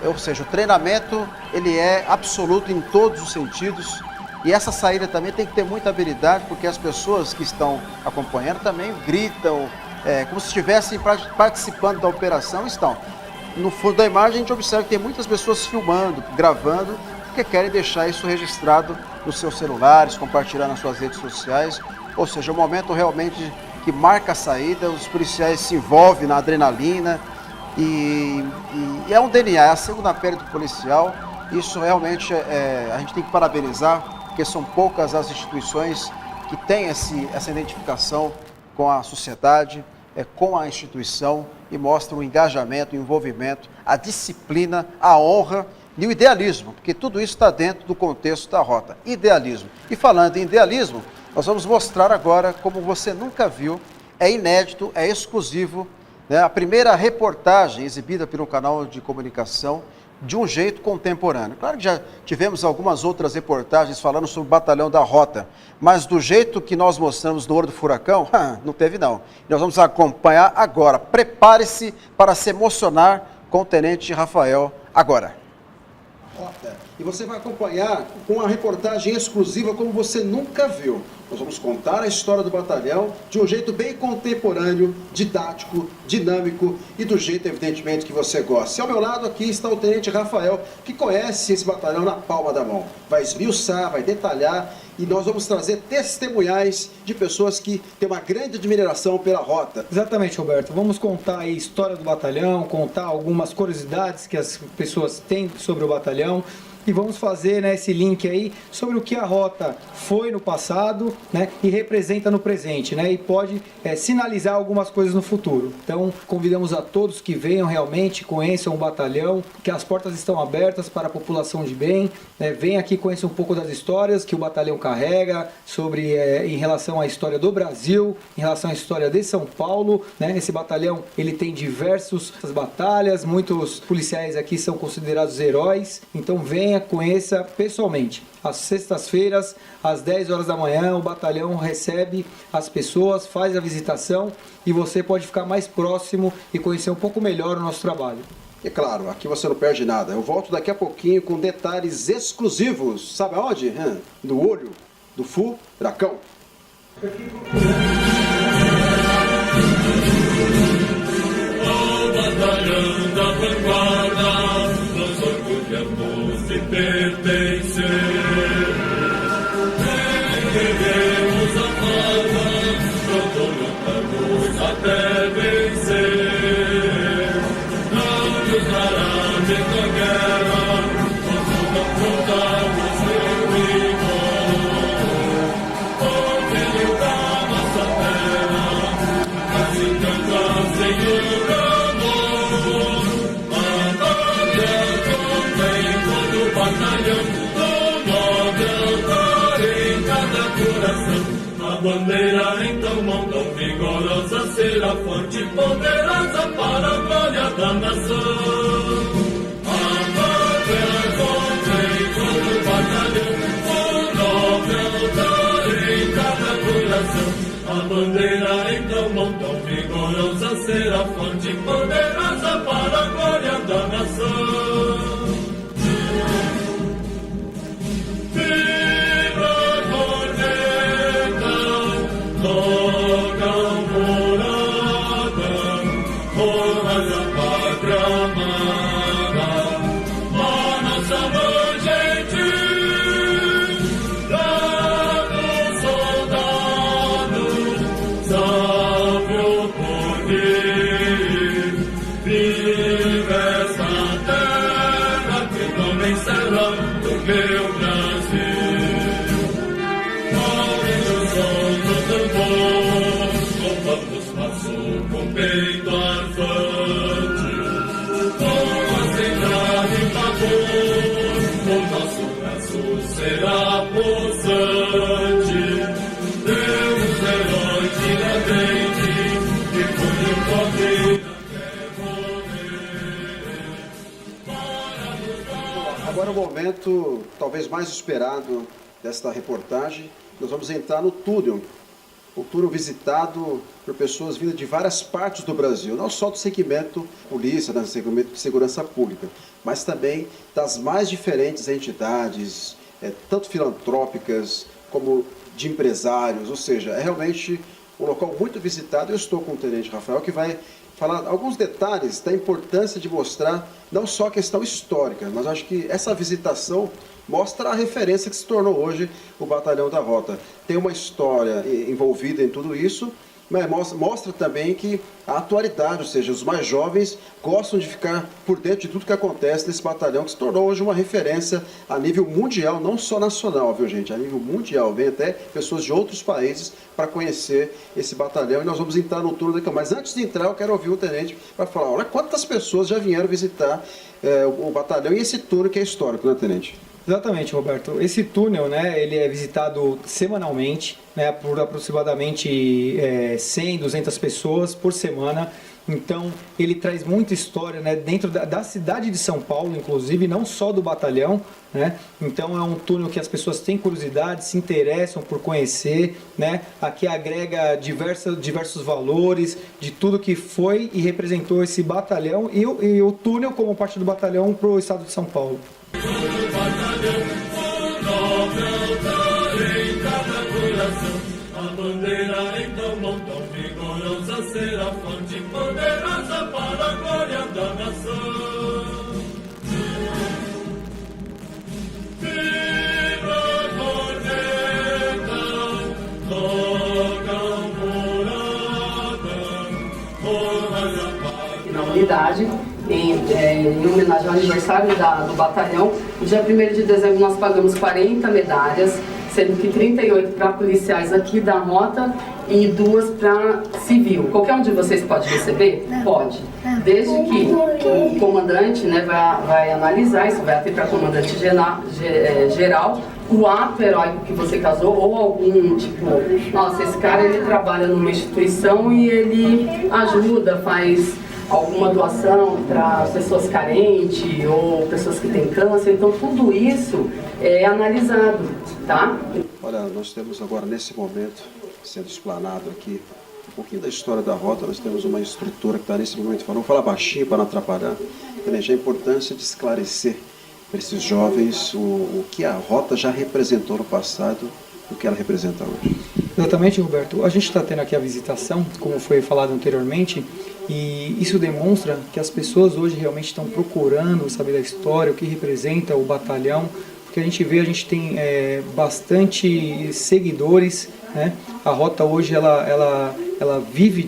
ou seja, o treinamento ele é absoluto em todos os sentidos. E essa saída também tem que ter muita habilidade, porque as pessoas que estão acompanhando também gritam, como se estivessem participando da operação, estão. No fundo da imagem a gente observa que tem muitas pessoas filmando, gravando, porque querem deixar isso registrado nos seus celulares, compartilhar nas suas redes sociais. Ou seja, é um momento realmente que marca a saída, os policiais se envolvem na adrenalina e é um DNA, é a segunda pele do policial. Isso realmente a gente tem que parabenizar, porque são poucas as instituições que têm essa identificação com a sociedade, com a instituição e mostram o engajamento, o envolvimento, a disciplina, a honra e o idealismo, porque tudo isso está dentro do contexto da rota. Idealismo. E falando em idealismo, nós vamos mostrar agora como você nunca viu, é inédito, é exclusivo, né? A primeira reportagem exibida pelo canal de comunicação de um jeito contemporâneo. Claro que já tivemos algumas outras reportagens falando sobre o batalhão da rota, mas do jeito que nós mostramos no Olho do Furacão, não teve não. Nós vamos acompanhar agora. Prepare-se para se emocionar com o Tenente Rafael agora. E você vai acompanhar com uma reportagem exclusiva como você nunca viu. Nós vamos contar a história do batalhão de um jeito bem contemporâneo, didático, dinâmico e do jeito, evidentemente, que você gosta. E ao meu lado aqui está o Tenente Rafael, que conhece esse batalhão na palma da mão. Vai esmiuçar, vai detalhar e nós vamos trazer testemunhais de pessoas que têm uma grande admiração pela rota. Exatamente, Roberto. Vamos contar aí a história do batalhão, contar algumas curiosidades que as pessoas têm sobre o batalhão. E vamos fazer, né, esse link aí sobre o que a rota foi no passado, né, e representa no presente, né, e pode sinalizar algumas coisas no futuro. Então, convidamos a todos que venham realmente, conheçam o batalhão, que as portas estão abertas para a população de bem, né, venham aqui conhecer um pouco das histórias que o batalhão carrega, sobre em relação à história do Brasil, em relação à história de São Paulo, né, esse batalhão ele tem diversas batalhas, muitos policiais aqui são considerados heróis, então venha, conheça pessoalmente. Às sextas-feiras, às 10 horas da manhã, o batalhão recebe as pessoas, faz a visitação e você pode ficar mais próximo e conhecer um pouco melhor o nosso trabalho. E claro, aqui você não perde nada. Eu volto daqui a pouquinho com detalhes exclusivos. Sabe aonde? Do Olho do Furacão. Batalhão da vanguarda, nós orgulhamos de pertencer. Erguemos a palma, pronto lutamos até vencer. Não nos dará medo a guerra, quando confrontamos o inimigo. Porque ele dá nossa terra, assim canta Senhor. A bandeira então mão tão vigorosa será forte e poderosa para a glória da nação. A pátria contém todo o batalhão, o nobre altar em cada coração. A bandeira então mão tão vigorosa será forte e poderosa para a glória da nação. So meu Brasil. Olhem os ombros do tambor, vamos passo com peito arfante, com ansiedade e pavor, o nosso braço será possante. Temos herói Tiradentes, que punho forte. Agora é o momento talvez mais esperado desta reportagem. Nós vamos entrar no túnel. O túnel visitado por pessoas vindas de várias partes do Brasil, não só do segmento polícia, do segmento de segurança pública, mas também das mais diferentes entidades, tanto filantrópicas como de empresários, ou seja, é realmente um local muito visitado. Eu estou com o Tenente Rafael, que vai falar alguns detalhes da importância de mostrar não só a questão histórica, mas acho que essa visitação mostra a referência que se tornou hoje o Batalhão da Rota. Tem uma história envolvida em tudo isso, mas mostra também que a atualidade, ou seja, os mais jovens gostam de ficar por dentro de tudo que acontece nesse batalhão, que se tornou hoje uma referência a nível mundial, não só nacional, viu gente, a nível mundial. Vem até pessoas de outros países para conhecer esse batalhão, e nós vamos entrar no túnel daqui. Mas antes de entrar, eu quero ouvir o tenente para falar, olha quantas pessoas já vieram visitar o batalhão e esse túnel que é histórico, né, tenente? Exatamente, Roberto. Esse túnel, né, ele é visitado semanalmente, né, por aproximadamente 100, 200 pessoas por semana. Então, ele traz muita história, né, dentro da cidade de São Paulo, inclusive, não só do batalhão, né? Então, é um túnel que as pessoas têm curiosidade, se interessam por conhecer, né? Aqui agrega diversos valores de tudo que foi e representou esse batalhão e o túnel como parte do batalhão para o estado de São Paulo. A bandeira então mão tão vigorosa será fonte poderosa para a glória da nação. Vibra a corneta, toca a morada, na unidade, em homenagem ao aniversário do batalhão. No dia 1º de dezembro nós pagamos 40 medalhas, sendo que 38 para policiais aqui da Rota e 2 para civil. Qualquer um de vocês pode receber? Pode. Desde que o comandante, né, vai analisar, isso vai até para comandante geral, o ato heróico que você casou, ou algum tipo, nossa, esse cara ele trabalha numa instituição e ele ajuda, faz alguma doação para pessoas carentes ou pessoas que têm câncer. Então tudo isso é analisado, tá? Olha, nós temos agora nesse momento sendo explanado aqui um pouquinho da história da Rota. Nós temos uma instrutora que está nesse momento falando, vamos falar baixinho para não atrapalhar, a importância de esclarecer para esses jovens o que a Rota já representou no passado e o que ela representa hoje. Exatamente, Roberto. A gente está tendo aqui a visitação, como foi falado anteriormente, e isso demonstra que as pessoas hoje realmente estão procurando saber da história, o que representa o batalhão, porque a gente tem bastante seguidores, né? A Rota hoje ela vive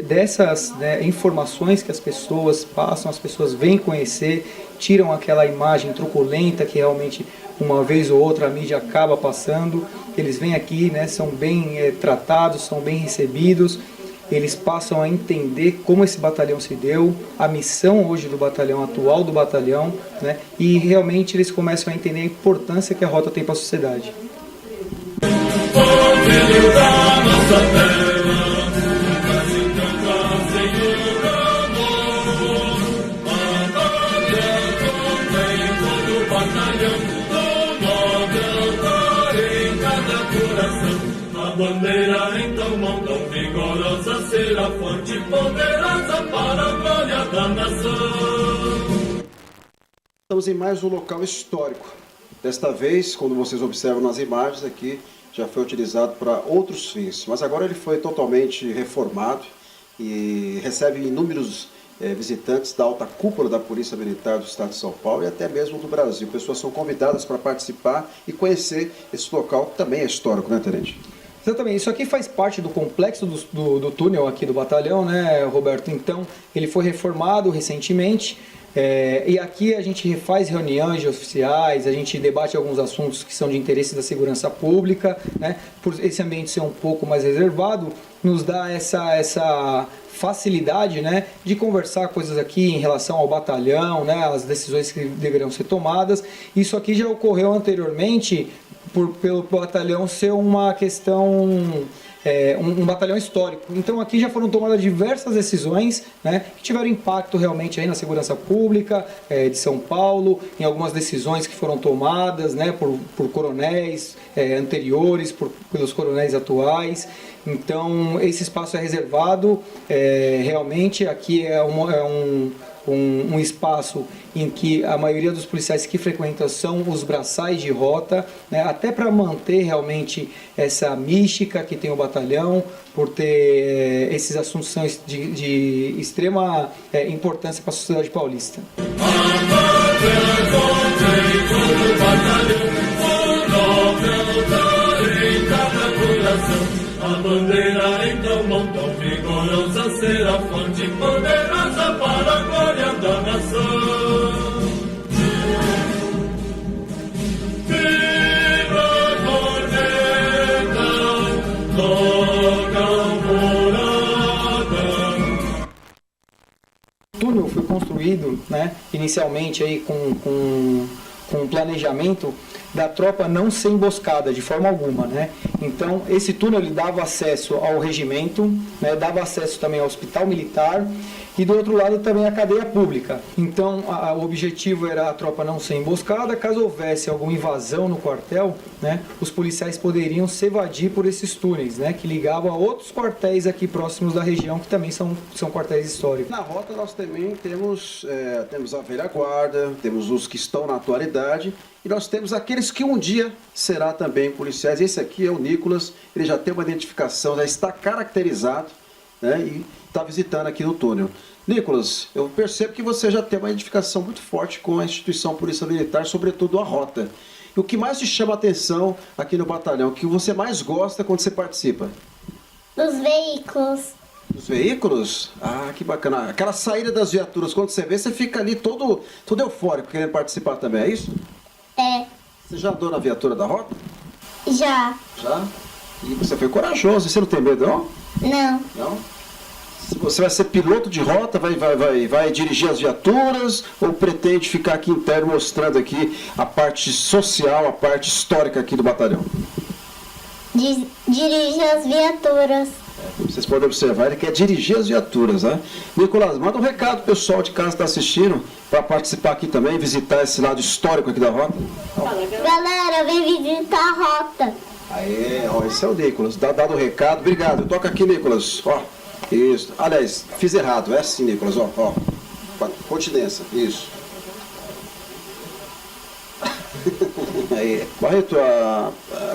dessas, né, informações que as pessoas passam, as pessoas vêm conhecer, tiram aquela imagem truculenta que realmente uma vez ou outra a mídia acaba passando. Eles vêm aqui, né, são bem tratados, são bem recebidos. Eles passam a entender como esse batalhão se deu, a missão hoje do batalhão, atual do batalhão, né? E realmente eles começam a entender a importância que a Rota tem para a sociedade. A bandeira então mão tão vigorosa será fonte poderosa para a glória da nação. Estamos em mais um local histórico. Desta vez, quando vocês observam nas imagens aqui, já foi utilizado para outros fins, mas agora ele foi totalmente reformado e recebe inúmeros visitantes da alta cúpula da Polícia Militar do Estado de São Paulo e até mesmo do Brasil. Pessoas são convidadas para participar e conhecer esse local que também é histórico, né, tenente? Exatamente, isso aqui faz parte do complexo do túnel aqui do batalhão, né, Roberto? Então, ele foi reformado recentemente, E aqui a gente faz reuniões de oficiais, a gente debate alguns assuntos que são de interesse da segurança pública, né? Por esse ambiente ser um pouco mais reservado, nos dá essa facilidade, né, de conversar coisas aqui em relação ao batalhão, né, as decisões que deverão ser tomadas. Isso aqui já ocorreu anteriormente pelo batalhão ser uma questão, um batalhão histórico. Então aqui já foram tomadas diversas decisões, né, que tiveram impacto realmente aí na segurança pública de São Paulo, em algumas decisões que foram tomadas, né, por coronéis anteriores, pelos coronéis atuais. Então esse espaço é reservado, realmente aqui é um espaço em que a maioria dos policiais que frequentam são os braçais de rota, né, até para manter realmente essa mística que tem o batalhão, por ter esses assuntos são de extrema importância para a sociedade paulista. A bandeira então montou vigorosa, será forte e poderosa para a glória da nação. Viva a corneta, toca alvorada. O túnel foi construído, né, inicialmente aí com planejamento da tropa não ser emboscada de forma alguma, né? Então esse túnel ele dava acesso ao regimento, né? Dava acesso também ao hospital militar e do outro lado também à cadeia pública. Então o objetivo era a tropa não ser emboscada. Caso houvesse alguma invasão no quartel, né, os policiais poderiam se evadir por esses túneis, né, que ligavam a outros quartéis aqui próximos da região, que também são quartéis históricos. Na rota nós também temos a velha guarda, temos os que estão na atualidade e nós temos aqueles que um dia será também policiais. Esse aqui é o Nicolas, ele já tem uma identificação, já está caracterizado, né, e está visitando aqui no túnel. Nicolas, eu percebo que você já tem uma identificação muito forte com a instituição Polícia Militar, sobretudo a rota. E o que mais te chama a atenção aqui no batalhão, o que você mais gosta quando você participa? Dos veículos. Dos veículos? Ah, que bacana. Aquela saída das viaturas, quando você vê, você fica ali todo eufórico, querendo participar também, é isso? É. Você já andou na viatura da rota? Já. Já? E você foi corajoso, você não tem medo, não? Não. Não? Você vai ser piloto de rota, vai dirigir as viaturas ou pretende ficar aqui interno mostrando aqui a parte social, a parte histórica aqui do batalhão? Dirige as viaturas. Vocês podem observar, ele quer dirigir as viaturas, né? Nicolas, manda um recado pro pessoal de casa que está assistindo para participar aqui também, visitar esse lado histórico aqui da rota. Galera, vem visitar a rota. Aê, ó, esse é o Nicolas, dado o recado, obrigado. Toca aqui, Nicolas, ó. Isso. Aliás, fiz errado. É assim, Nicolas, ó. Continência. Isso. Aí. Barreto,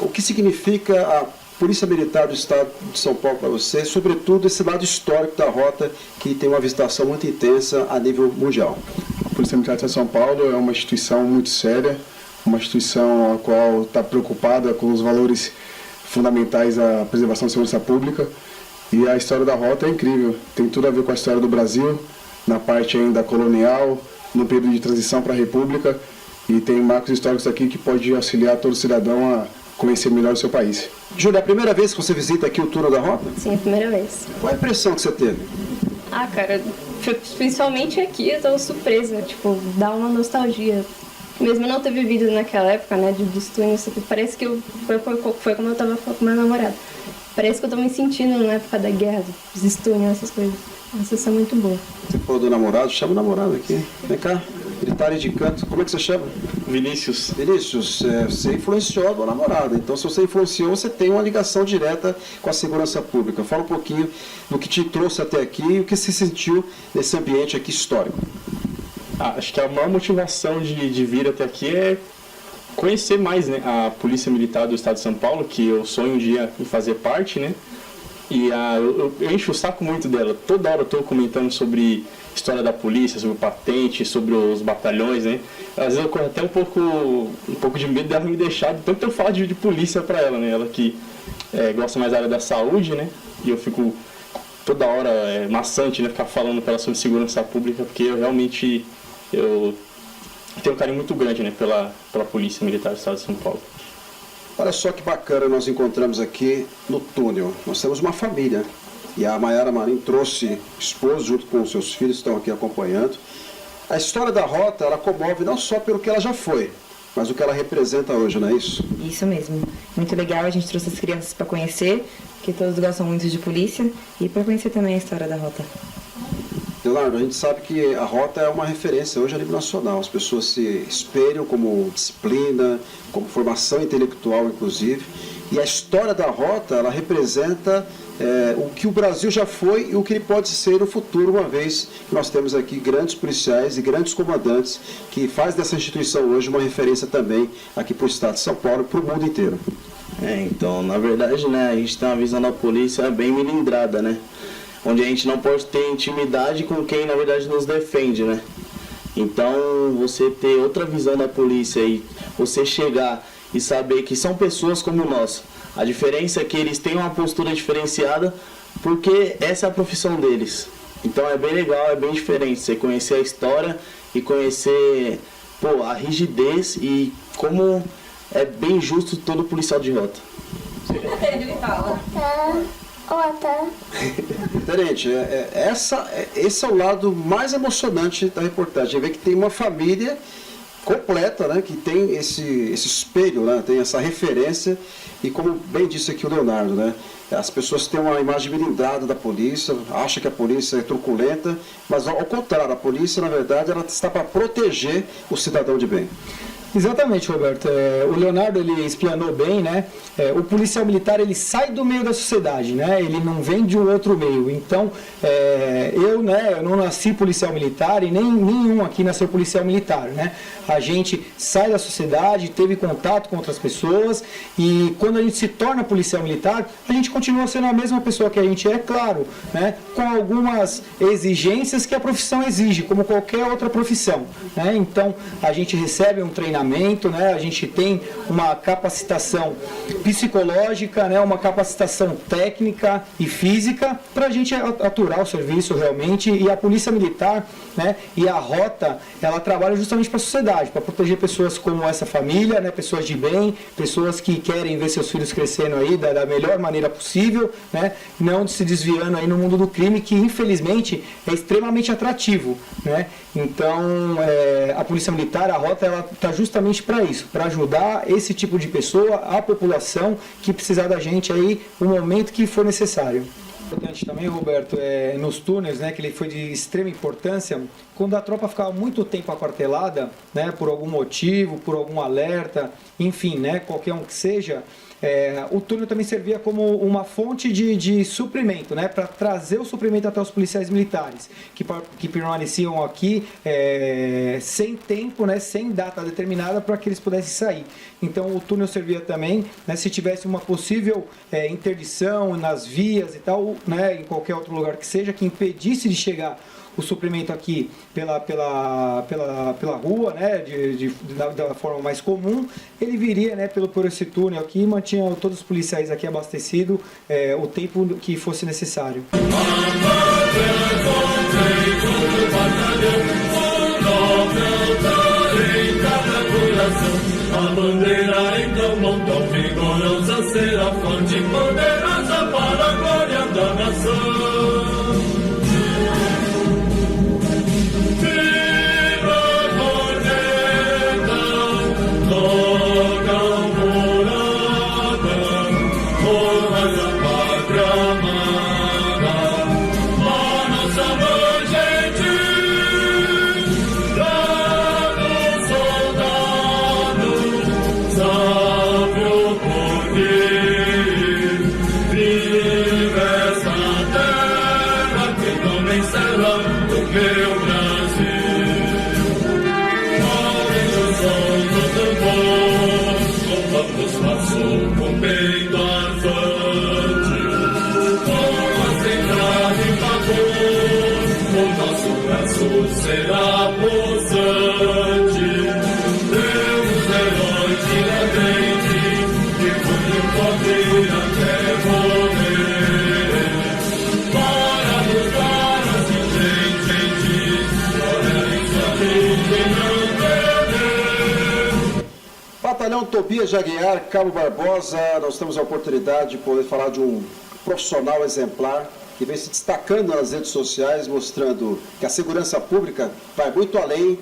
o que significa a Polícia Militar do Estado de São Paulo para você, sobretudo esse lado histórico da rota, que tem uma visitação muito intensa a nível mundial? A Polícia Militar de São Paulo é uma instituição muito séria, uma instituição a qual está preocupada com os valores fundamentais da preservação da segurança pública. E a história da rota é incrível, tem tudo a ver com a história do Brasil, na parte ainda colonial, no período de transição para a República, e tem marcos históricos aqui que pode auxiliar todo cidadão a conhecer melhor o seu país. Júlia, é a primeira vez que você visita aqui o túnel da rota? Sim, é a primeira vez. Qual a impressão que você teve? Ah, cara, principalmente aqui eu tô surpresa, tipo, dá uma nostalgia. Mesmo não ter vivido naquela época, né, dos túneis, parece que foi como eu tava com meu namorado. Parece que eu tô me sentindo na época da guerra, dos estúdios, essas coisas. Uma sensação muito boa. Você falou do namorado, chama o namorado aqui. Vem cá, ele tá ali de canto. Como é que você chama? Vinícius. Vinícius, você influenciou o namorado. Então, se você influenciou, você tem uma ligação direta com a segurança pública. Fala um pouquinho do que te trouxe até aqui e o que você sentiu nesse ambiente aqui histórico. Acho que a maior motivação de vir até aqui é conhecer mais, né, a Polícia Militar do Estado de São Paulo, que eu sonho um dia em fazer parte, né? E eu encho o saco muito dela. Toda hora eu estou comentando sobre história da polícia, sobre patente, sobre os batalhões, né? Às vezes eu corro até um pouco de medo dela me deixar, de tanto eu falar de polícia para ela, né? Ela que gosta mais da área da saúde, né? E eu fico toda hora maçante, né? Ficar falando para ela sobre segurança pública, porque eu realmente eu tenho um carinho muito grande, né, pela Polícia Militar do Estado de São Paulo. Olha só que bacana, nós encontramos aqui no túnel. Nós temos uma família. E a Maiara Marim trouxe o esposo junto com os seus filhos, estão aqui acompanhando. A história da rota, ela comove não só pelo que ela já foi, mas o que ela representa hoje, não é isso? Isso mesmo. Muito legal, a gente trouxe as crianças para conhecer, que todos gostam muito de polícia, e para conhecer também a história da rota. Leonardo, a gente sabe que a rota é uma referência hoje a nível nacional. As pessoas se espelham como disciplina, como formação intelectual, inclusive. E a história da rota, ela representa o que o Brasil já foi e o que ele pode ser no futuro, uma vez que nós temos aqui grandes policiais e grandes comandantes que faz dessa instituição hoje uma referência também aqui para o estado de São Paulo e para o mundo inteiro. Então, na verdade, né, a gente tem uma visão da polícia bem melindrada, né? Onde a gente não pode ter intimidade com quem, na verdade, nos defende, né? Então, você ter outra visão da polícia e você chegar e saber que são pessoas como nós. A diferença é que eles têm uma postura diferenciada porque essa é a profissão deles. Então, é bem legal, é bem diferente você conhecer a história e conhecer a rigidez e como é bem justo todo policial de rota. Ele fala. Tenente, esse é o lado mais emocionante da reportagem. Ver que tem uma família completa, né, que tem esse espelho, né, tem essa referência. E como bem disse aqui o Leonardo, né, as pessoas têm uma imagem blindada da polícia, acham que a polícia é truculenta, mas ao contrário, a polícia, na verdade, ela está para proteger o cidadão de bem. Exatamente, Roberto. O Leonardo, ele explanou bem, né? O policial militar, ele sai do meio da sociedade, né? Ele não vem de um outro meio. Então, eu não nasci policial militar e nem nenhum aqui nasceu policial militar, né? A gente sai da sociedade, teve contato com outras pessoas e quando a gente se torna policial militar, a gente continua sendo a mesma pessoa que a gente é, claro, né? Com algumas exigências que a profissão exige, como qualquer outra profissão, né? Então, a gente recebe um treinamento, né? A gente tem uma capacitação psicológica, né? Uma capacitação técnica e física para a gente aturar o serviço realmente. E a Polícia Militar, né? E a rota, ela trabalha justamente para a sociedade, para proteger pessoas como essa família, né? Pessoas de bem, pessoas que querem ver seus filhos crescendo aí da melhor maneira possível, né? Não se desviando aí no mundo do crime, que infelizmente é extremamente atrativo, né? Então, a Polícia Militar, a rota, ela está justamente para isso, para ajudar esse tipo de pessoa, a população que precisar da gente aí no momento que for necessário. Importante também, Roberto, nos túneis, né, que ele foi de extrema importância, quando a tropa ficava muito tempo aquartelada, né, por algum motivo, por algum alerta, enfim, né, qualquer um que seja, o túnel também servia como uma fonte de suprimento, né, para trazer o suprimento até os policiais militares, que permaneciam aqui sem tempo, né, sem data determinada para que eles pudessem sair. Então o túnel servia também, né, se tivesse uma possível interdição nas vias e tal, né, em qualquer outro lugar que seja, que impedisse de chegar o suprimento aqui pela rua, né, da forma mais comum, ele viria, né, por esse túnel aqui e mantinha todos os policiais aqui abastecidos o tempo que fosse necessário. A bandeira então montou vigorosa, será forte e poderosa para a glória da nação. Será possante, Deus herói tiradente, que foi o poder até morrer, para nos dar a gente, glória em sua vida. Batalhão Tobias de Aguiar, Cabo Barbosa, nós temos a oportunidade de poder falar de um profissional exemplar que vem se destacando nas redes sociais, mostrando que a segurança pública vai muito além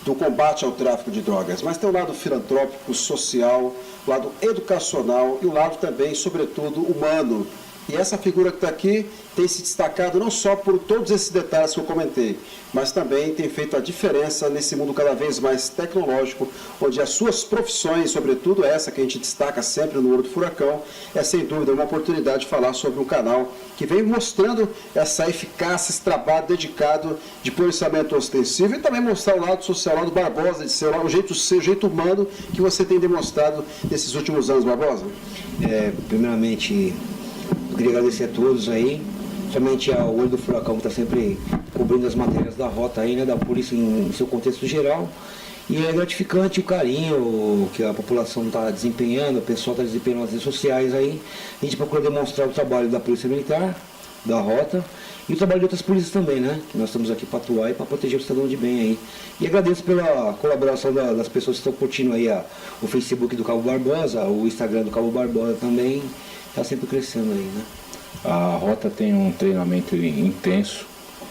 do combate ao tráfico de drogas, mas tem um lado filantrópico, social, um lado educacional e um lado também, sobretudo, humano. E essa figura que está aqui tem se destacado não só por todos esses detalhes que eu comentei, mas também tem feito a diferença nesse mundo cada vez mais tecnológico, onde as suas profissões, sobretudo essa que a gente destaca sempre no Olho do Furacão, é sem dúvida uma oportunidade de falar sobre um canal que vem mostrando essa eficácia, esse trabalho dedicado de policiamento ostensivo e também mostrar o lado social, o lado Barbosa, de ser o jeito humano que você tem demonstrado nesses últimos anos, Barbosa. Primeiramente, eu queria agradecer a todos aí, somente ao Olho do Furacão que está sempre cobrindo as matérias da rota aí, né, da polícia em seu contexto geral. E é gratificante o carinho que a população está desempenhando, o pessoal está desempenhando nas redes sociais aí. A gente procura demonstrar o trabalho da Polícia Militar, da rota, e o trabalho de outras polícias também, né? Que nós estamos aqui para atuar e para proteger o cidadão de bem aí. E agradeço pela colaboração das pessoas que estão curtindo aí o Facebook do Cabo Barbosa, o Instagram do Cabo Barbosa também, está sempre crescendo aí, né? A rota tem um treinamento intenso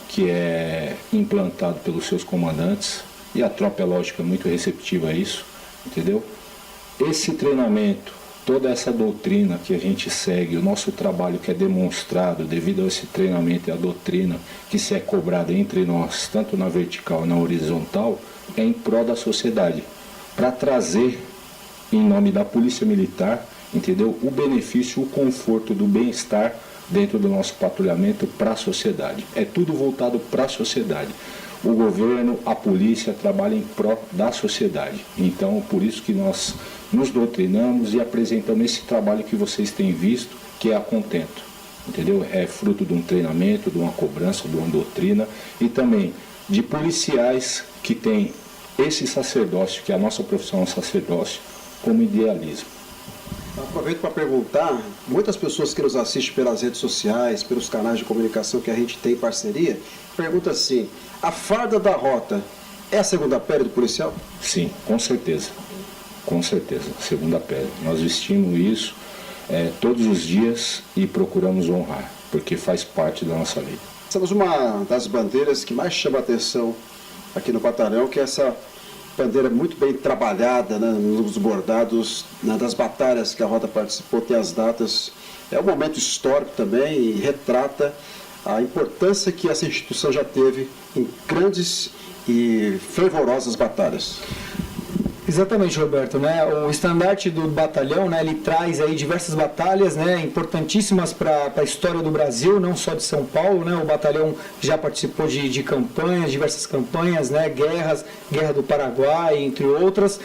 que é implantado pelos seus comandantes e a tropa é lógico muito receptiva a isso, entendeu? Esse treinamento, toda essa doutrina que a gente segue, o nosso trabalho que é demonstrado devido a esse treinamento e a doutrina que se é cobrada entre nós, tanto na vertical e na horizontal, é em prol da sociedade, para trazer, em nome da Polícia Militar, entendeu? O benefício, o conforto do bem-estar dentro do nosso patrulhamento para a sociedade. É tudo voltado para a sociedade. O governo, a polícia trabalham em prol da sociedade. Então, por isso que nós nos doutrinamos e apresentamos esse trabalho que vocês têm visto, que é a Contento. Entendeu? É fruto de um treinamento, de uma cobrança, de uma doutrina e também de policiais que têm esse sacerdócio, que é a nossa profissão é um sacerdócio, como idealismo. Aproveito para perguntar, muitas pessoas que nos assistem pelas redes sociais, pelos canais de comunicação que a gente tem em parceria, perguntam assim, a farda da rota é a segunda pele do policial? Sim, com certeza, segunda pele. Nós vestimos isso todos os dias e procuramos honrar, porque faz parte da nossa lei. Temos uma das bandeiras que mais chama a atenção aqui no batalhão, que é essa bandeira muito bem trabalhada, né, nos bordados, das batalhas que a rota participou, tem as datas. É um momento histórico também e retrata a importância que essa instituição já teve em grandes e fervorosas batalhas. Exatamente, Roberto, né? O estandarte do batalhão, né, ele traz aí diversas batalhas, né, importantíssimas para a história do Brasil, não só de São Paulo, né? O batalhão já participou de campanhas, diversas campanhas, né, Guerra do Paraguai, entre outras.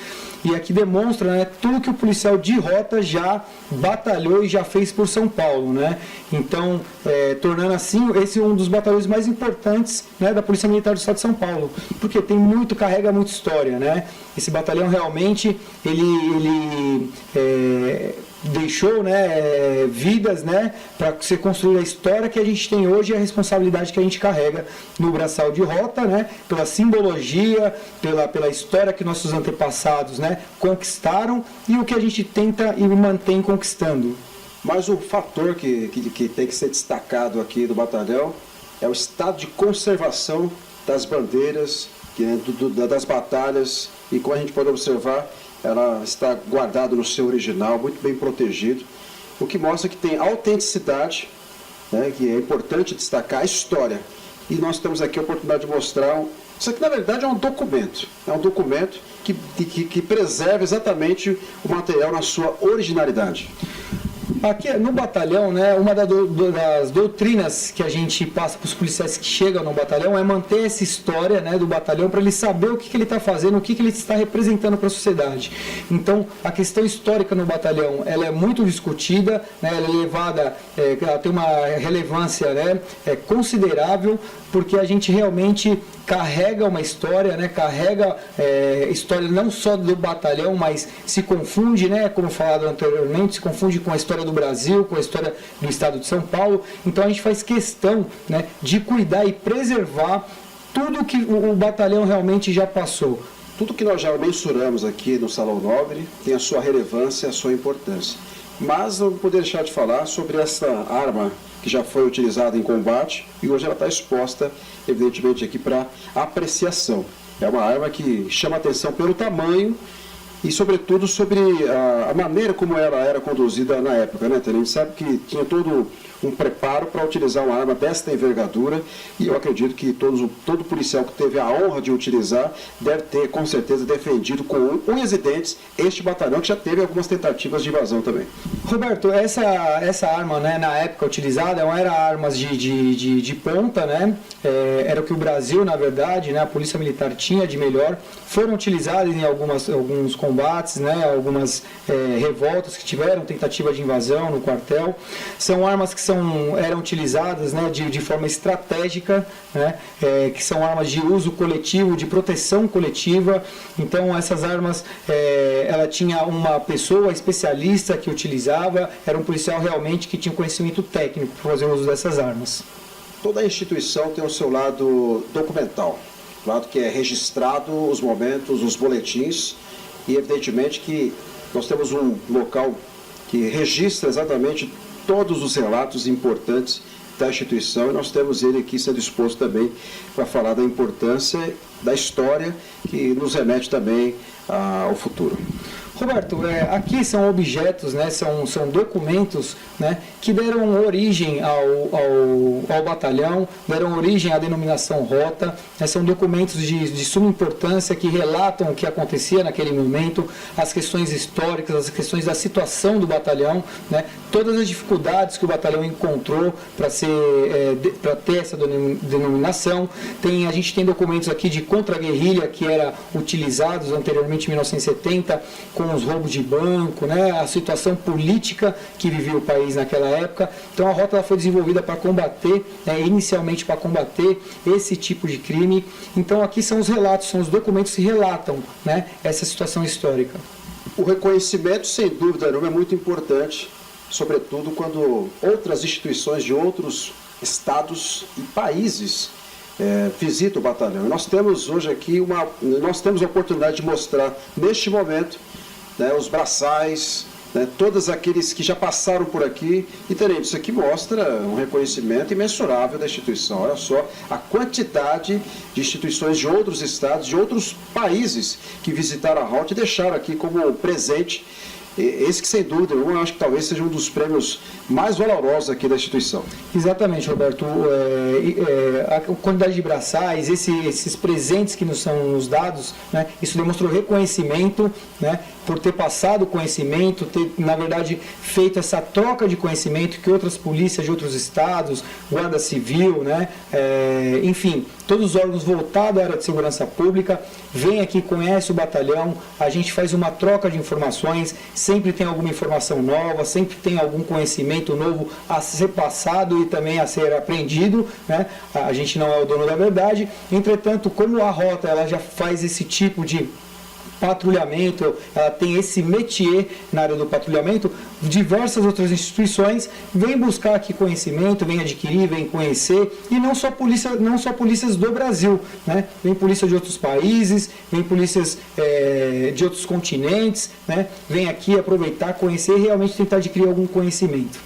E aqui demonstra, né, tudo que o policial de rota já batalhou e já fez por São Paulo, né? Então, tornando assim, esse é um dos batalhões mais importantes, né, da Polícia Militar do Estado de São Paulo, porque carrega muita história, né? Esse batalhão realmente, ele deixou, né, vidas, né, para ser construída a história que a gente tem hoje e a responsabilidade que a gente carrega no braçal de rota, né, pela simbologia, pela história que nossos antepassados, né, conquistaram e o que a gente tenta e mantém conquistando. Mas o fator que tem que ser destacado aqui do batalhão é o estado de conservação das bandeiras, das batalhas, e como a gente pode observar, ela está guardada no seu original, muito bem protegido, o que mostra que tem autenticidade, né, que é importante destacar a história. E nós temos aqui a oportunidade de mostrar, isso aqui na verdade é um documento que preserva exatamente o material na sua originalidade. Aqui no batalhão, né, uma das doutrinas que a gente passa para os policiais que chegam no batalhão é manter essa história, né, do batalhão para ele saber o que ele está fazendo, o que ele está representando para a sociedade. Então, a questão histórica no batalhão ela é muito discutida, né, ela é levada, ela tem uma relevância, né, considerável, porque a gente realmente carrega uma história, né, carrega história não só do batalhão, mas se confunde, né, como falado anteriormente, se confunde com a história do Brasil, com a história do estado de São Paulo. Então a gente faz questão, né, de cuidar e preservar tudo que o batalhão realmente já passou. Tudo que nós já mensuramos aqui no Salão Nobre tem a sua relevância, a sua importância. Mas não poderia deixar de falar sobre essa arma que já foi utilizada em combate e hoje ela está exposta, evidentemente, aqui para apreciação. É uma arma que chama atenção pelo tamanho e, sobretudo, sobre a maneira como ela era conduzida na época, né, Tenente? A gente sabe que tinha todo um preparo para utilizar uma arma desta envergadura e eu acredito que todo policial que teve a honra de utilizar deve ter, com certeza, defendido com unhas e dentes este batalhão que já teve algumas tentativas de invasão também. Roberto, essa arma, né, na época utilizada, não era armas de ponta, né? Era o que o Brasil, na verdade, né, a Polícia Militar tinha de melhor. Foram utilizadas em alguns combates, né, algumas revoltas que tiveram tentativa de invasão no quartel. São armas que eram utilizadas, né, de forma estratégica, né, que são armas de uso coletivo, de proteção coletiva. Então essas armas, ela tinha uma pessoa especialista que utilizava, era um policial realmente que tinha conhecimento técnico para fazer uso dessas armas. Toda instituição tem o seu lado documental, o lado que é registrado os momentos, os boletins, e evidentemente que nós temos um local que registra exatamente todos os relatos importantes da instituição e nós temos ele aqui sendo exposto também para falar da importância da história que nos remete também ao futuro. Roberto, aqui são objetos, né, são documentos, né, que deram origem ao batalhão, deram origem à denominação rota, né, são documentos de suma importância que relatam o que acontecia naquele momento, as questões históricas, as questões da situação do batalhão, né, todas as dificuldades que o batalhão encontrou para ter essa denominação. A gente tem documentos aqui de contra-guerrilha que eram utilizados anteriormente em 1970, com os roubos de banco, né, a situação política que vivia o país naquela época. Então a rota ela foi desenvolvida para combater, inicialmente para combater esse tipo de crime. Então aqui são os relatos, são os documentos que relatam, né, essa situação histórica. O reconhecimento, sem dúvida nenhuma, é muito importante, sobretudo quando outras instituições de outros estados e países visitam o batalhão. Nós temos hoje aqui nós temos a oportunidade de mostrar neste momento, né, os braçais, né, todos aqueles que já passaram por aqui. E, Tenente, isso aqui mostra um reconhecimento imensurável da instituição. Olha só a quantidade de instituições de outros estados, de outros países que visitaram a rota e deixaram aqui como presente esse que, sem dúvida, eu acho que talvez seja um dos prêmios mais valorosos aqui da instituição. Exatamente, Roberto. A quantidade de braçais, esses presentes que nos são nos dados, né, isso demonstrou reconhecimento, né, por ter passado conhecimento, ter, na verdade, feito essa troca de conhecimento que outras polícias de outros estados, Guarda Civil, né, enfim, todos os órgãos voltados à área de segurança pública, vêm aqui, conhecem o batalhão, a gente faz uma troca de informações, sempre tem alguma informação nova, sempre tem algum conhecimento novo a ser passado e também a ser aprendido, né? A gente não é o dono da verdade. Entretanto, como a rota ela já faz esse tipo de patrulhamento, ela tem esse métier na área do patrulhamento, diversas outras instituições vêm buscar aqui conhecimento, vêm adquirir, vêm conhecer, e não só polícias do Brasil, né? Vem polícia de outros países, vem polícias de outros continentes, né? Vem aqui aproveitar, conhecer e realmente tentar adquirir algum conhecimento.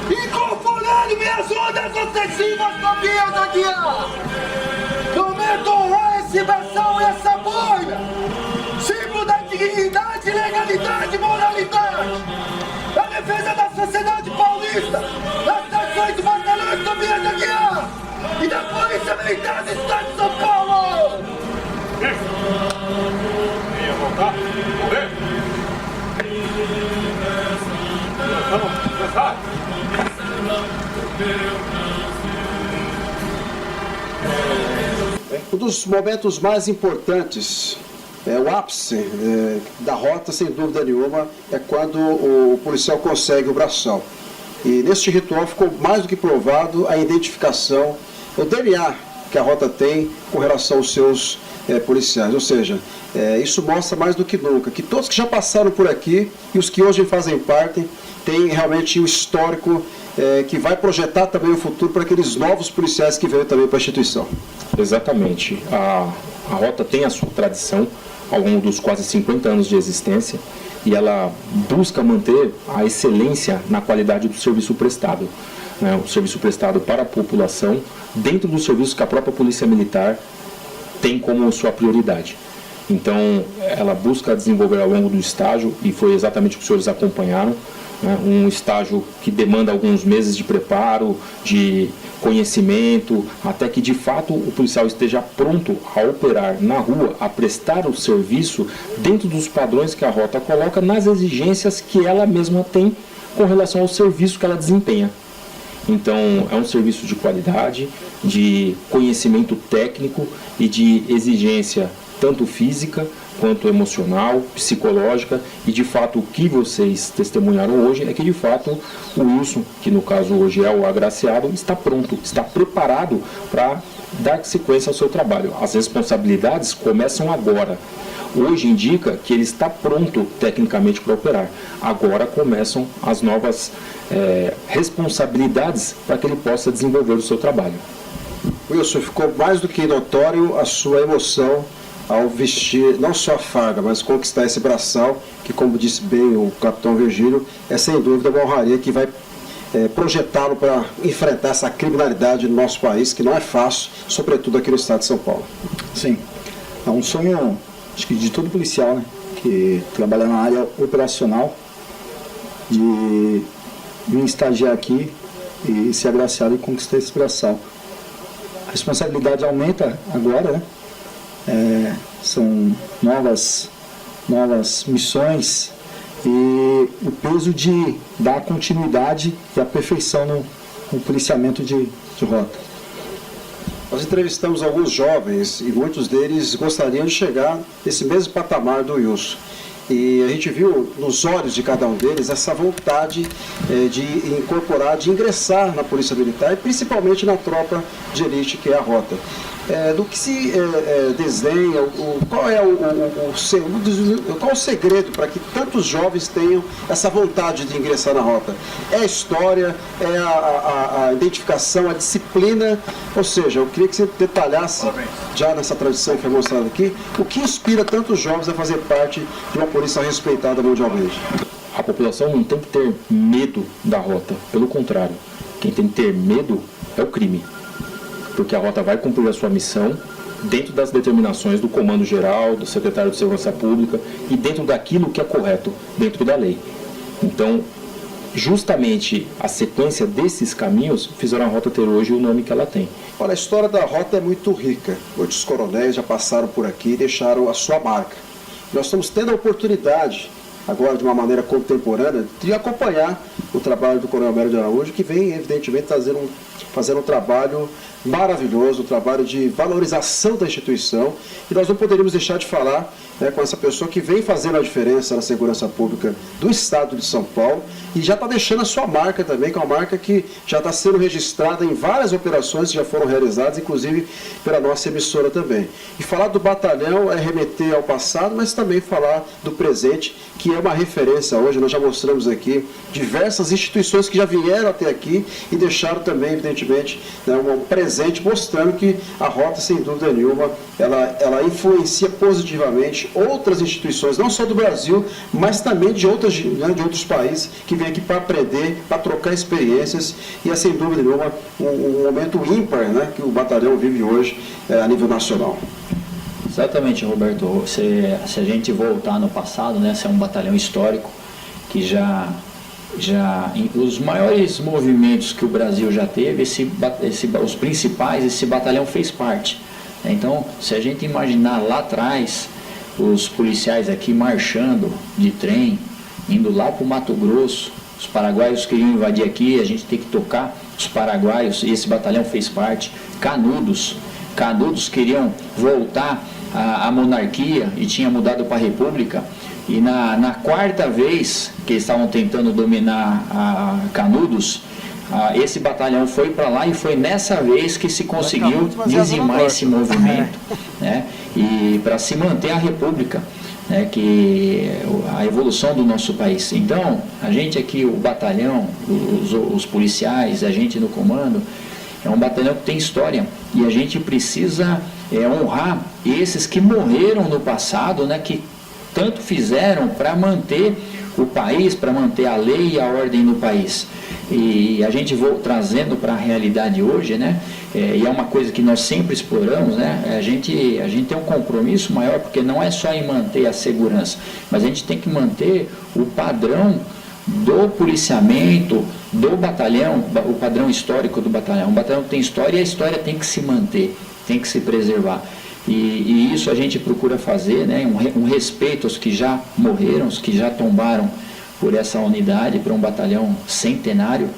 Incorporando minhas ondas sucessivas campeãs aqui, ó. Prometo honrar esse bração e essa boina, símbolo da dignidade, legalidade e moralidade, a defesa da sociedade paulista, das ações do batalhão campeãs aqui, ó, e da Polícia Militar do Estado de São Paulo. Venha voltar, correr. Vamos começar. Um dos momentos mais importantes, o ápice da rota, sem dúvida nenhuma, é quando o policial consegue o braçal. E neste ritual ficou mais do que provado a identificação, o DNA que a Rota tem com relação aos seus policiais. Ou seja, isso mostra mais do que nunca que todos que já passaram por aqui e os que hoje fazem parte têm realmente um histórico que vai projetar também o futuro para aqueles novos policiais que veio também para a instituição. Exatamente. A Rota tem a sua tradição ao longo dos quase 50 anos de existência e ela busca manter a excelência na qualidade do serviço prestado. O serviço prestado para a população dentro do serviço que a própria Polícia Militar tem como sua prioridade. Então, ela busca desenvolver ao longo do estágio, e foi exatamente o que os senhores acompanharam, um estágio que demanda alguns meses de preparo, de conhecimento, até que de fato o policial esteja pronto a operar na rua, a prestar o serviço dentro dos padrões que a Rota coloca, nas exigências que ela mesma tem com relação ao serviço que ela desempenha. Então, é um serviço de qualidade, de conhecimento técnico e de exigência tanto física quanto emocional, psicológica, e de fato o que vocês testemunharam hoje é que de fato o Wilson, que no caso hoje é o agraciado, está pronto, está preparado para dar sequência ao seu trabalho. As responsabilidades começam agora. Hoje indica que ele está pronto tecnicamente para operar. Agora começam as novas responsabilidades para que ele possa desenvolver o seu trabalho. Wilson, ficou mais do que notório a sua emoção ao vestir não só a farda, mas conquistar esse braçal, que, como disse bem o capitão Virgílio, é sem dúvida uma honraria que vai projetá-lo para enfrentar essa criminalidade no nosso país, que não é fácil, sobretudo aqui no estado de São Paulo. Sim, é um sonho, acho que de todo policial, né, que trabalha na área operacional, de vir estagiar aqui e ser agraciado e conquistar esse braçal. A responsabilidade aumenta agora, né? São novas missões e o peso de dar continuidade e a perfeição no policiamento de rota. Nós entrevistamos alguns jovens e muitos deles gostariam de chegar nesse mesmo patamar do Wilson. E a gente viu nos olhos de cada um deles essa vontade de incorporar, de ingressar na Polícia Militar e principalmente na tropa de elite que é a Rota. Do que se desenha, qual é qual o segredo para que tantos jovens tenham essa vontade de ingressar na Rota? É a história, é a identificação, a disciplina, ou seja, eu queria que você detalhasse, já nessa tradição que foi mostrada aqui, o que inspira tantos jovens a fazer parte de uma polícia respeitada mundialmente. A população não tem que ter medo da Rota, pelo contrário, quem tem que ter medo é o crime. Porque a Rota vai cumprir a sua missão dentro das determinações do Comando Geral, do Secretário de Segurança Pública e dentro daquilo que é correto, dentro da lei. Então, justamente a sequência desses caminhos fizeram a Rota ter hoje o nome que ela tem. Olha, a história da Rota é muito rica. Muitos coronéis já passaram por aqui e deixaram a sua marca. Nós estamos tendo a oportunidade, agora de uma maneira contemporânea, de acompanhar o trabalho do Coronel Mério de Araújo, que vem, evidentemente, fazendo um trabalho maravilhoso, um trabalho de valorização da instituição, e nós não poderíamos deixar de falar com essa pessoa que vem fazendo a diferença na segurança pública do estado de São Paulo e já está deixando a sua marca também, que é uma marca que já está sendo registrada em várias operações que já foram realizadas, inclusive pela nossa emissora também. E falar do batalhão é remeter ao passado, mas também falar do presente, que é uma referência hoje. Nós já mostramos aqui diversas instituições que já vieram até aqui e deixaram também, evidentemente, um presente mostrando que a Rota, sem dúvida nenhuma, ela influencia positivamente outras instituições, não só do Brasil, mas também de outros países que vêm aqui para aprender, para trocar experiências, e é sem dúvida nenhuma um momento ímpar, né, que o batalhão vive hoje a nível nacional. Exatamente, Roberto. Se a gente voltar no passado, né, esse é um batalhão histórico que os maiores movimentos que o Brasil já teve, os principais, esse batalhão fez parte. Então, se a gente imaginar lá atrás, os policiais aqui marchando de trem, indo lá para o Mato Grosso, os paraguaios queriam invadir aqui, a gente tem que tocar os paraguaios, e esse batalhão fez parte. Canudos queriam voltar à monarquia e tinha mudado para a república, e na quarta vez que eles estavam tentando dominar a Canudos, esse batalhão foi para lá e foi nessa vez que se conseguiu dizimar esse movimento, né? E para se manter a república, né? Que a evolução do nosso país. Então, a gente aqui, o batalhão, os policiais, a gente no comando, é um batalhão que tem história e a gente precisa honrar esses que morreram no passado, né? Que tanto fizeram para manter o país, para manter a lei e a ordem no país. E a gente trazendo para a realidade hoje, né? E é uma coisa que nós sempre exploramos, né? A gente tem um compromisso maior, porque não é só em manter a segurança, mas a gente tem que manter o padrão do policiamento, do batalhão, o padrão histórico do batalhão. O batalhão tem história e a história tem que se manter, tem que se preservar. E isso a gente procura fazer, né? Um respeito aos que já morreram, os que já tombaram por essa unidade, para um batalhão centenário,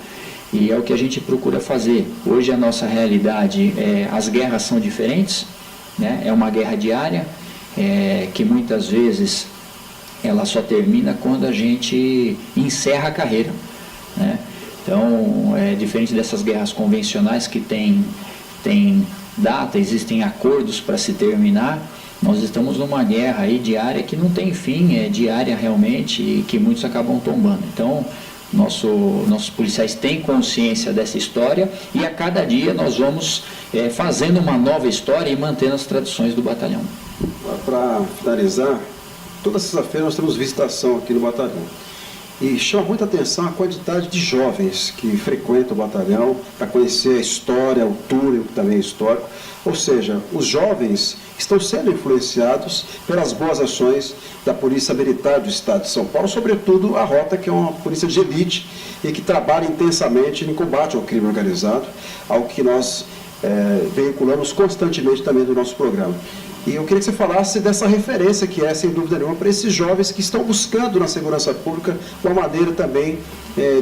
e é o que a gente procura fazer. Hoje a nossa realidade, as guerras são diferentes, né? É uma guerra diária, que muitas vezes ela só termina quando a gente encerra a carreira, né? Então, diferente dessas guerras convencionais que tem data, existem acordos para se terminar, nós estamos numa guerra aí diária que não tem fim, é diária realmente, e que muitos acabam tombando. Então, nossos policiais têm consciência dessa história e a cada dia nós vamos fazendo uma nova história e mantendo as tradições do batalhão. Para finalizar, toda sexta-feira nós temos visitação aqui no batalhão. E chama muita atenção a quantidade de jovens que frequentam o batalhão para conhecer a história, o túnel que também é histórico. Ou seja, os jovens estão sendo influenciados pelas boas ações da Polícia Militar do Estado de São Paulo, sobretudo a Rota, que é uma polícia de elite e que trabalha intensamente em combate ao crime organizado, algo que nós veiculamos constantemente também do nosso programa. E eu queria que você falasse dessa referência que é, sem dúvida nenhuma, para esses jovens que estão buscando na segurança pública uma maneira também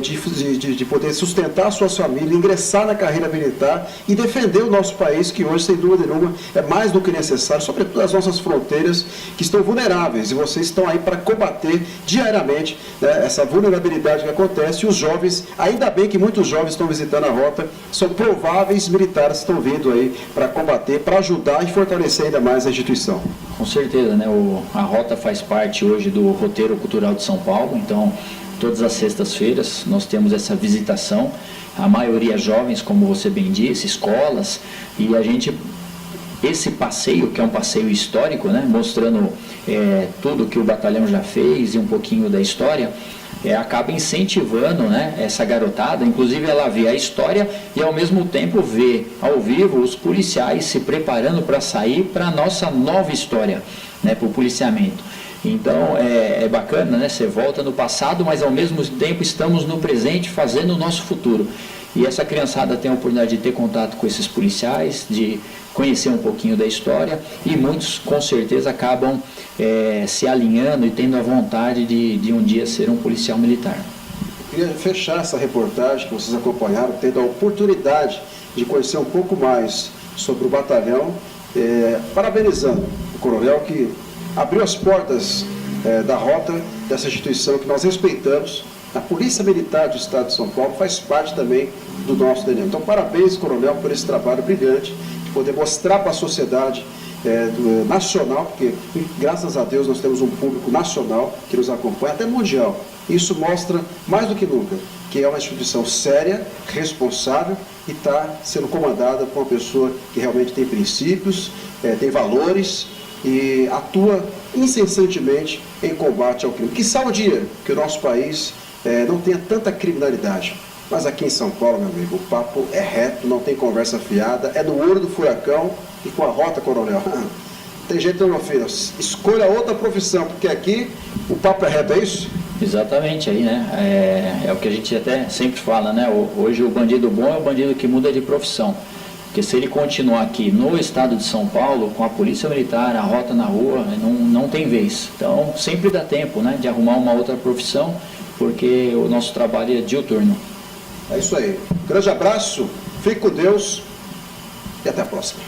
de poder sustentar suas famílias, ingressar na carreira militar e defender o nosso país, que hoje, sem dúvida nenhuma, é mais do que necessário, sobretudo as nossas fronteiras, que estão vulneráveis, e vocês estão aí para combater diariamente, né, essa vulnerabilidade que acontece, e os jovens, ainda bem que muitos jovens estão visitando a Rota, são prováveis militares que estão vindo aí para combater, para ajudar e fortalecer ainda mais a instituição. Com certeza, né? A Rota faz parte hoje do roteiro cultural de São Paulo, então todas as sextas-feiras nós temos essa visitação, a maioria jovens, como você bem disse, escolas, e esse passeio, que é um passeio histórico, né? Mostrando tudo que o batalhão já fez e um pouquinho da história, acaba incentivando, né, essa garotada, inclusive ela vê a história e ao mesmo tempo vê ao vivo os policiais se preparando para sair para a nossa nova história, né, para o policiamento. Então é bacana, né? Você volta no passado, mas ao mesmo tempo estamos no presente fazendo o nosso futuro. E essa criançada tem a oportunidade de ter contato com esses policiais, de conhecer um pouquinho da história, e muitos com certeza acabam se alinhando e tendo a vontade de um dia ser um policial militar. Eu queria fechar essa reportagem que vocês acompanharam, tendo a oportunidade de conhecer um pouco mais sobre o batalhão, parabenizando o coronel que abriu as portas da Rota, dessa instituição que nós respeitamos. A Polícia Militar do Estado de São Paulo faz parte também do nosso DNA. Então, parabéns, coronel, por esse trabalho brilhante, de poder mostrar para a sociedade nacional, porque, graças a Deus, nós temos um público nacional que nos acompanha, até mundial. Isso mostra, mais do que nunca, que é uma instituição séria, responsável e está sendo comandada por uma pessoa que realmente tem princípios, tem valores e atua incessantemente em combate ao crime. Quiçá o dia que o nosso país não tenha tanta criminalidade. Mas aqui em São Paulo, meu amigo, o papo é reto, não tem conversa fiada, é no olho do furacão e com a Rota, coronel. Tem jeito, meu filho, escolha outra profissão, porque aqui o papo é reto, é isso? Exatamente, aí, né? É o que a gente até sempre fala, né? Hoje o bandido bom é o bandido que muda de profissão. Porque se ele continuar aqui no estado de São Paulo, com a Polícia Militar, a Rota na rua, não tem vez. Então, sempre dá tempo, né, de arrumar uma outra profissão, porque o nosso trabalho é diuturno. É isso aí. Grande abraço, fique com Deus e até a próxima.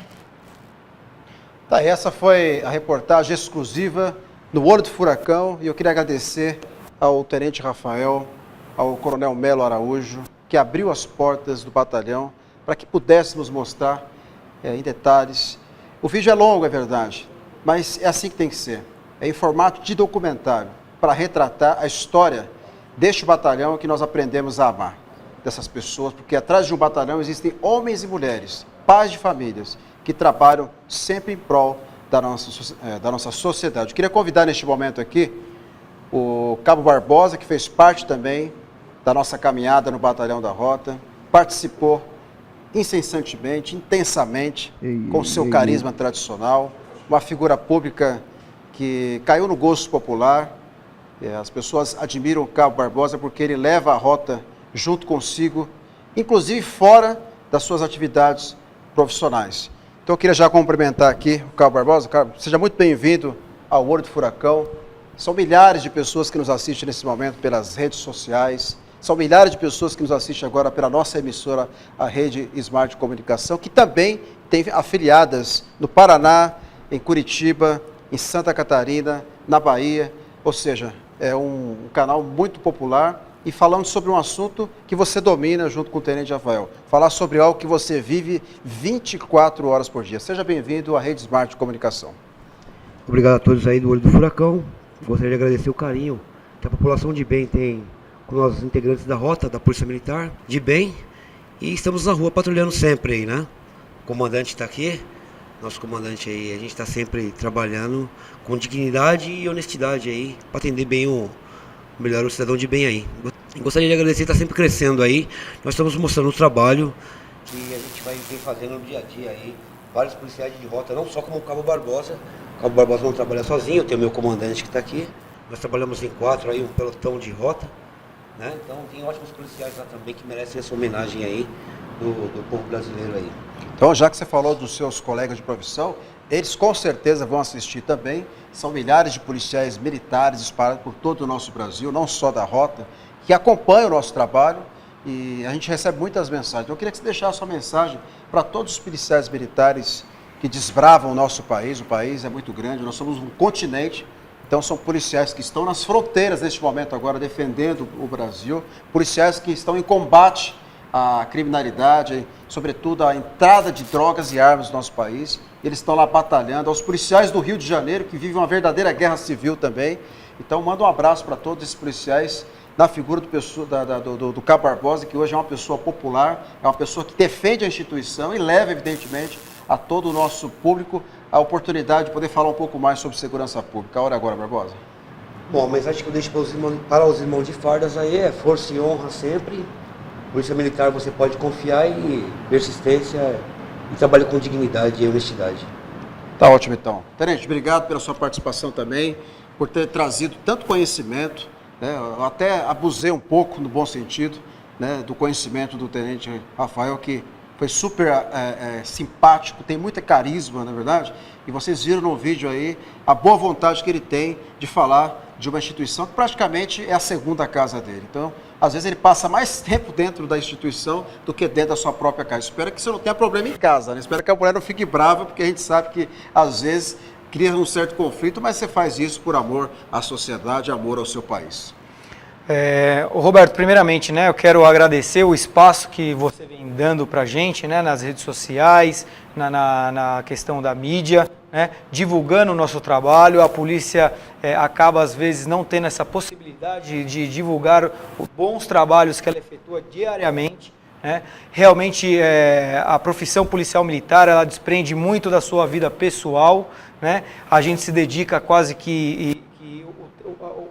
Tá, essa foi a reportagem exclusiva no Olho do Furacão, e eu queria agradecer ao Tenente Rafael, ao Coronel Melo Araújo, que abriu as portas do batalhão para que pudéssemos mostrar em detalhes. O vídeo é longo, é verdade, mas é assim que tem que ser. É em formato de documentário, para retratar a história deste batalhão que nós aprendemos a amar, dessas pessoas, porque atrás de um batalhão existem homens e mulheres, pais de famílias, que trabalham sempre em prol da nossa sociedade. Eu queria convidar neste momento aqui o Cabo Barbosa, que fez parte também da nossa caminhada no Batalhão da Rota, participou incessantemente, intensamente, com seu carisma tradicional, uma figura pública que caiu no gosto popular. As pessoas admiram o Cabo Barbosa porque ele leva a rota junto consigo, inclusive fora das suas atividades profissionais. Então eu queria já cumprimentar aqui o Cabo Barbosa. Cabo, seja muito bem-vindo ao Olho do Furacão. São milhares de pessoas que nos assistem nesse momento pelas redes sociais, são milhares de pessoas que nos assistem agora pela nossa emissora, a Rede Smart Comunicação, que também tem afiliadas no Paraná, em Curitiba, em Santa Catarina, na Bahia, ou seja, é um canal muito popular e falando sobre um assunto que você domina junto com o Tenente Rafael, falar sobre algo que você vive 24 horas por dia. Seja bem-vindo à Rede Smart Comunicação. Obrigado a todos aí do Olho do Furacão. Gostaria de agradecer o carinho que a população de bem tem com nós integrantes da Rota, da Polícia Militar, de bem, e estamos na rua patrulhando sempre aí, né? O comandante está aqui, nosso comandante aí, a gente está sempre trabalhando com dignidade e honestidade aí, para atender bem o cidadão de bem aí. Gostaria de agradecer, está sempre crescendo aí, nós estamos mostrando o trabalho que a gente vai vir fazendo no dia a dia aí, vários policiais de rota, não só como o Cabo Barbosa. O Cabo Barbosa não trabalha sozinho, tem o meu comandante que está aqui, nós trabalhamos em 4 aí, um pelotão de rota, né? Então tem ótimos policiais lá também que merecem essa homenagem aí do povo brasileiro aí. Então, já que você falou dos seus colegas de profissão, eles com certeza vão assistir também. São milhares de policiais militares espalhados por todo o nosso Brasil, não só da Rota, que acompanham o nosso trabalho e a gente recebe muitas mensagens. Então, eu queria que você deixasse sua mensagem para todos os policiais militares que desbravam o nosso país. O país é muito grande, nós somos um continente. Então são policiais que estão nas fronteiras neste momento agora defendendo o Brasil, policiais que estão em combate à criminalidade, sobretudo à entrada de drogas e armas no nosso país. Eles estão lá batalhando, aos policiais do Rio de Janeiro que vivem uma verdadeira guerra civil também. Então manda um abraço para todos esses policiais na figura do Cabo Barbosa, que hoje é uma pessoa popular, é uma pessoa que defende a instituição e leva evidentemente a todo o nosso público a oportunidade de poder falar um pouco mais sobre segurança pública. A hora agora, Barbosa. Bom, a mensagem que eu deixo para os irmãos de fardas aí é força e honra sempre. Polícia Militar você pode confiar e persistência e trabalho com dignidade e honestidade. Tá ótimo então. Tenente, obrigado pela sua participação também, por ter trazido tanto conhecimento, né? Eu até abusei um pouco, no bom sentido, né, do conhecimento do Tenente Rafael, que foi super simpático, tem muita carisma, na verdade, e vocês viram no vídeo aí a boa vontade que ele tem de falar de uma instituição que praticamente é a segunda casa dele. Então, às vezes ele passa mais tempo dentro da instituição do que dentro da sua própria casa. Espero que você não tenha problema em casa, né? Espero que a mulher não fique brava, porque a gente sabe que, às vezes, cria um certo conflito, mas você faz isso por amor à sociedade, amor ao seu país. Roberto, primeiramente, né, eu quero agradecer o espaço que você vem dando para a gente, né, nas redes sociais, na questão da mídia, né, divulgando o nosso trabalho. A polícia acaba, às vezes, não tendo essa possibilidade de divulgar os bons trabalhos que ela efetua diariamente. Né. Realmente, a profissão policial militar, ela desprende muito da sua vida pessoal. Né. A gente se dedica quase que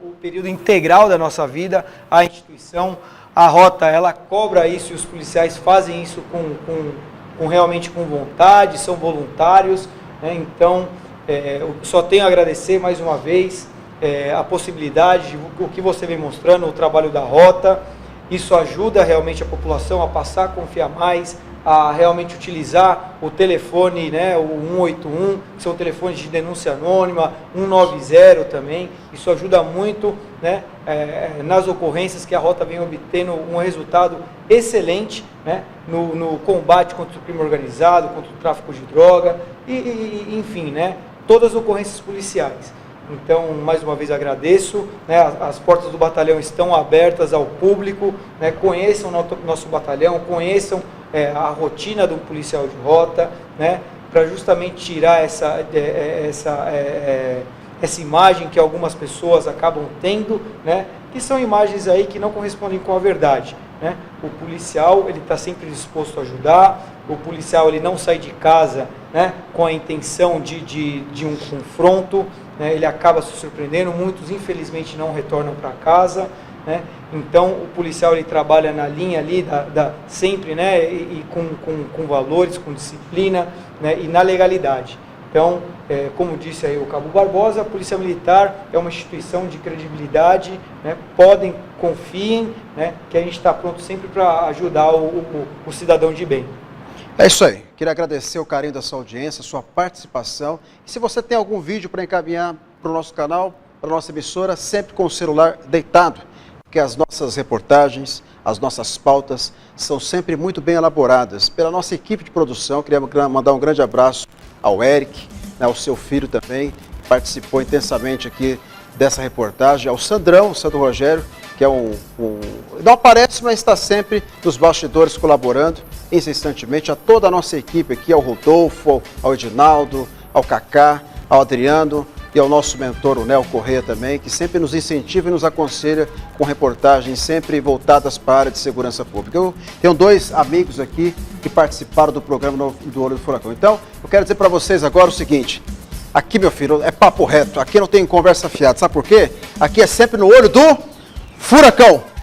o período integral da nossa vida à instituição. A Rota, ela cobra isso e os policiais fazem isso realmente com vontade, são voluntários, né? Então, eu só tenho a agradecer mais uma vez a possibilidade, o que você vem mostrando, o trabalho da Rota. Isso ajuda realmente a população a passar a confiar mais, a realmente utilizar o telefone, né, o 181, que são telefones de denúncia anônima, 190 também. Isso ajuda muito, né, nas ocorrências que a Rota vem obtendo um resultado excelente, né, no combate contra o crime organizado, contra o tráfico de droga, enfim, né, todas as ocorrências policiais. Então, mais uma vez agradeço, né? As portas do batalhão estão abertas ao público, né? Conheçam o nosso batalhão, conheçam a rotina do policial de rota, né? Para justamente tirar essa imagem que algumas pessoas acabam tendo, né? Que são imagens aí que não correspondem com a verdade, né? O policial, ele está sempre disposto a ajudar, o policial, ele não sai de casa, né, com a intenção de um confronto, né? Ele acaba se surpreendendo, muitos infelizmente não retornam para casa, né? Então o policial, ele trabalha na linha ali, sempre, né, e com valores, com disciplina, né, e na legalidade. Então, como disse aí o Cabo Barbosa, a Polícia Militar é uma instituição de credibilidade, né? Confiem, né, que a gente está pronto sempre para ajudar o cidadão de bem. É isso aí. Queria agradecer o carinho da sua audiência, a sua participação. E se você tem algum vídeo para encaminhar para o nosso canal, para a nossa emissora, sempre com o celular deitado, porque as nossas reportagens, as nossas pautas são sempre muito bem elaboradas pela nossa equipe de produção. Queria mandar um grande abraço ao Eric, né, ao seu filho também, que participou intensamente aqui dessa reportagem, ao Sandro Rogério, que é não aparece, mas está sempre nos bastidores colaborando incessantemente, a toda a nossa equipe aqui, ao Rodolfo, ao Edinaldo, ao Cacá, ao Adriano e ao nosso mentor, o Nel Corrêa também, que sempre nos incentiva e nos aconselha com reportagens sempre voltadas para a área de segurança pública. Eu tenho dois amigos aqui que participaram do programa do Olho do Furacão. Então, eu quero dizer para vocês agora o seguinte: aqui, meu filho, é papo reto, aqui não tem conversa fiada. Sabe por quê? Aqui é sempre no Olho do Furacão.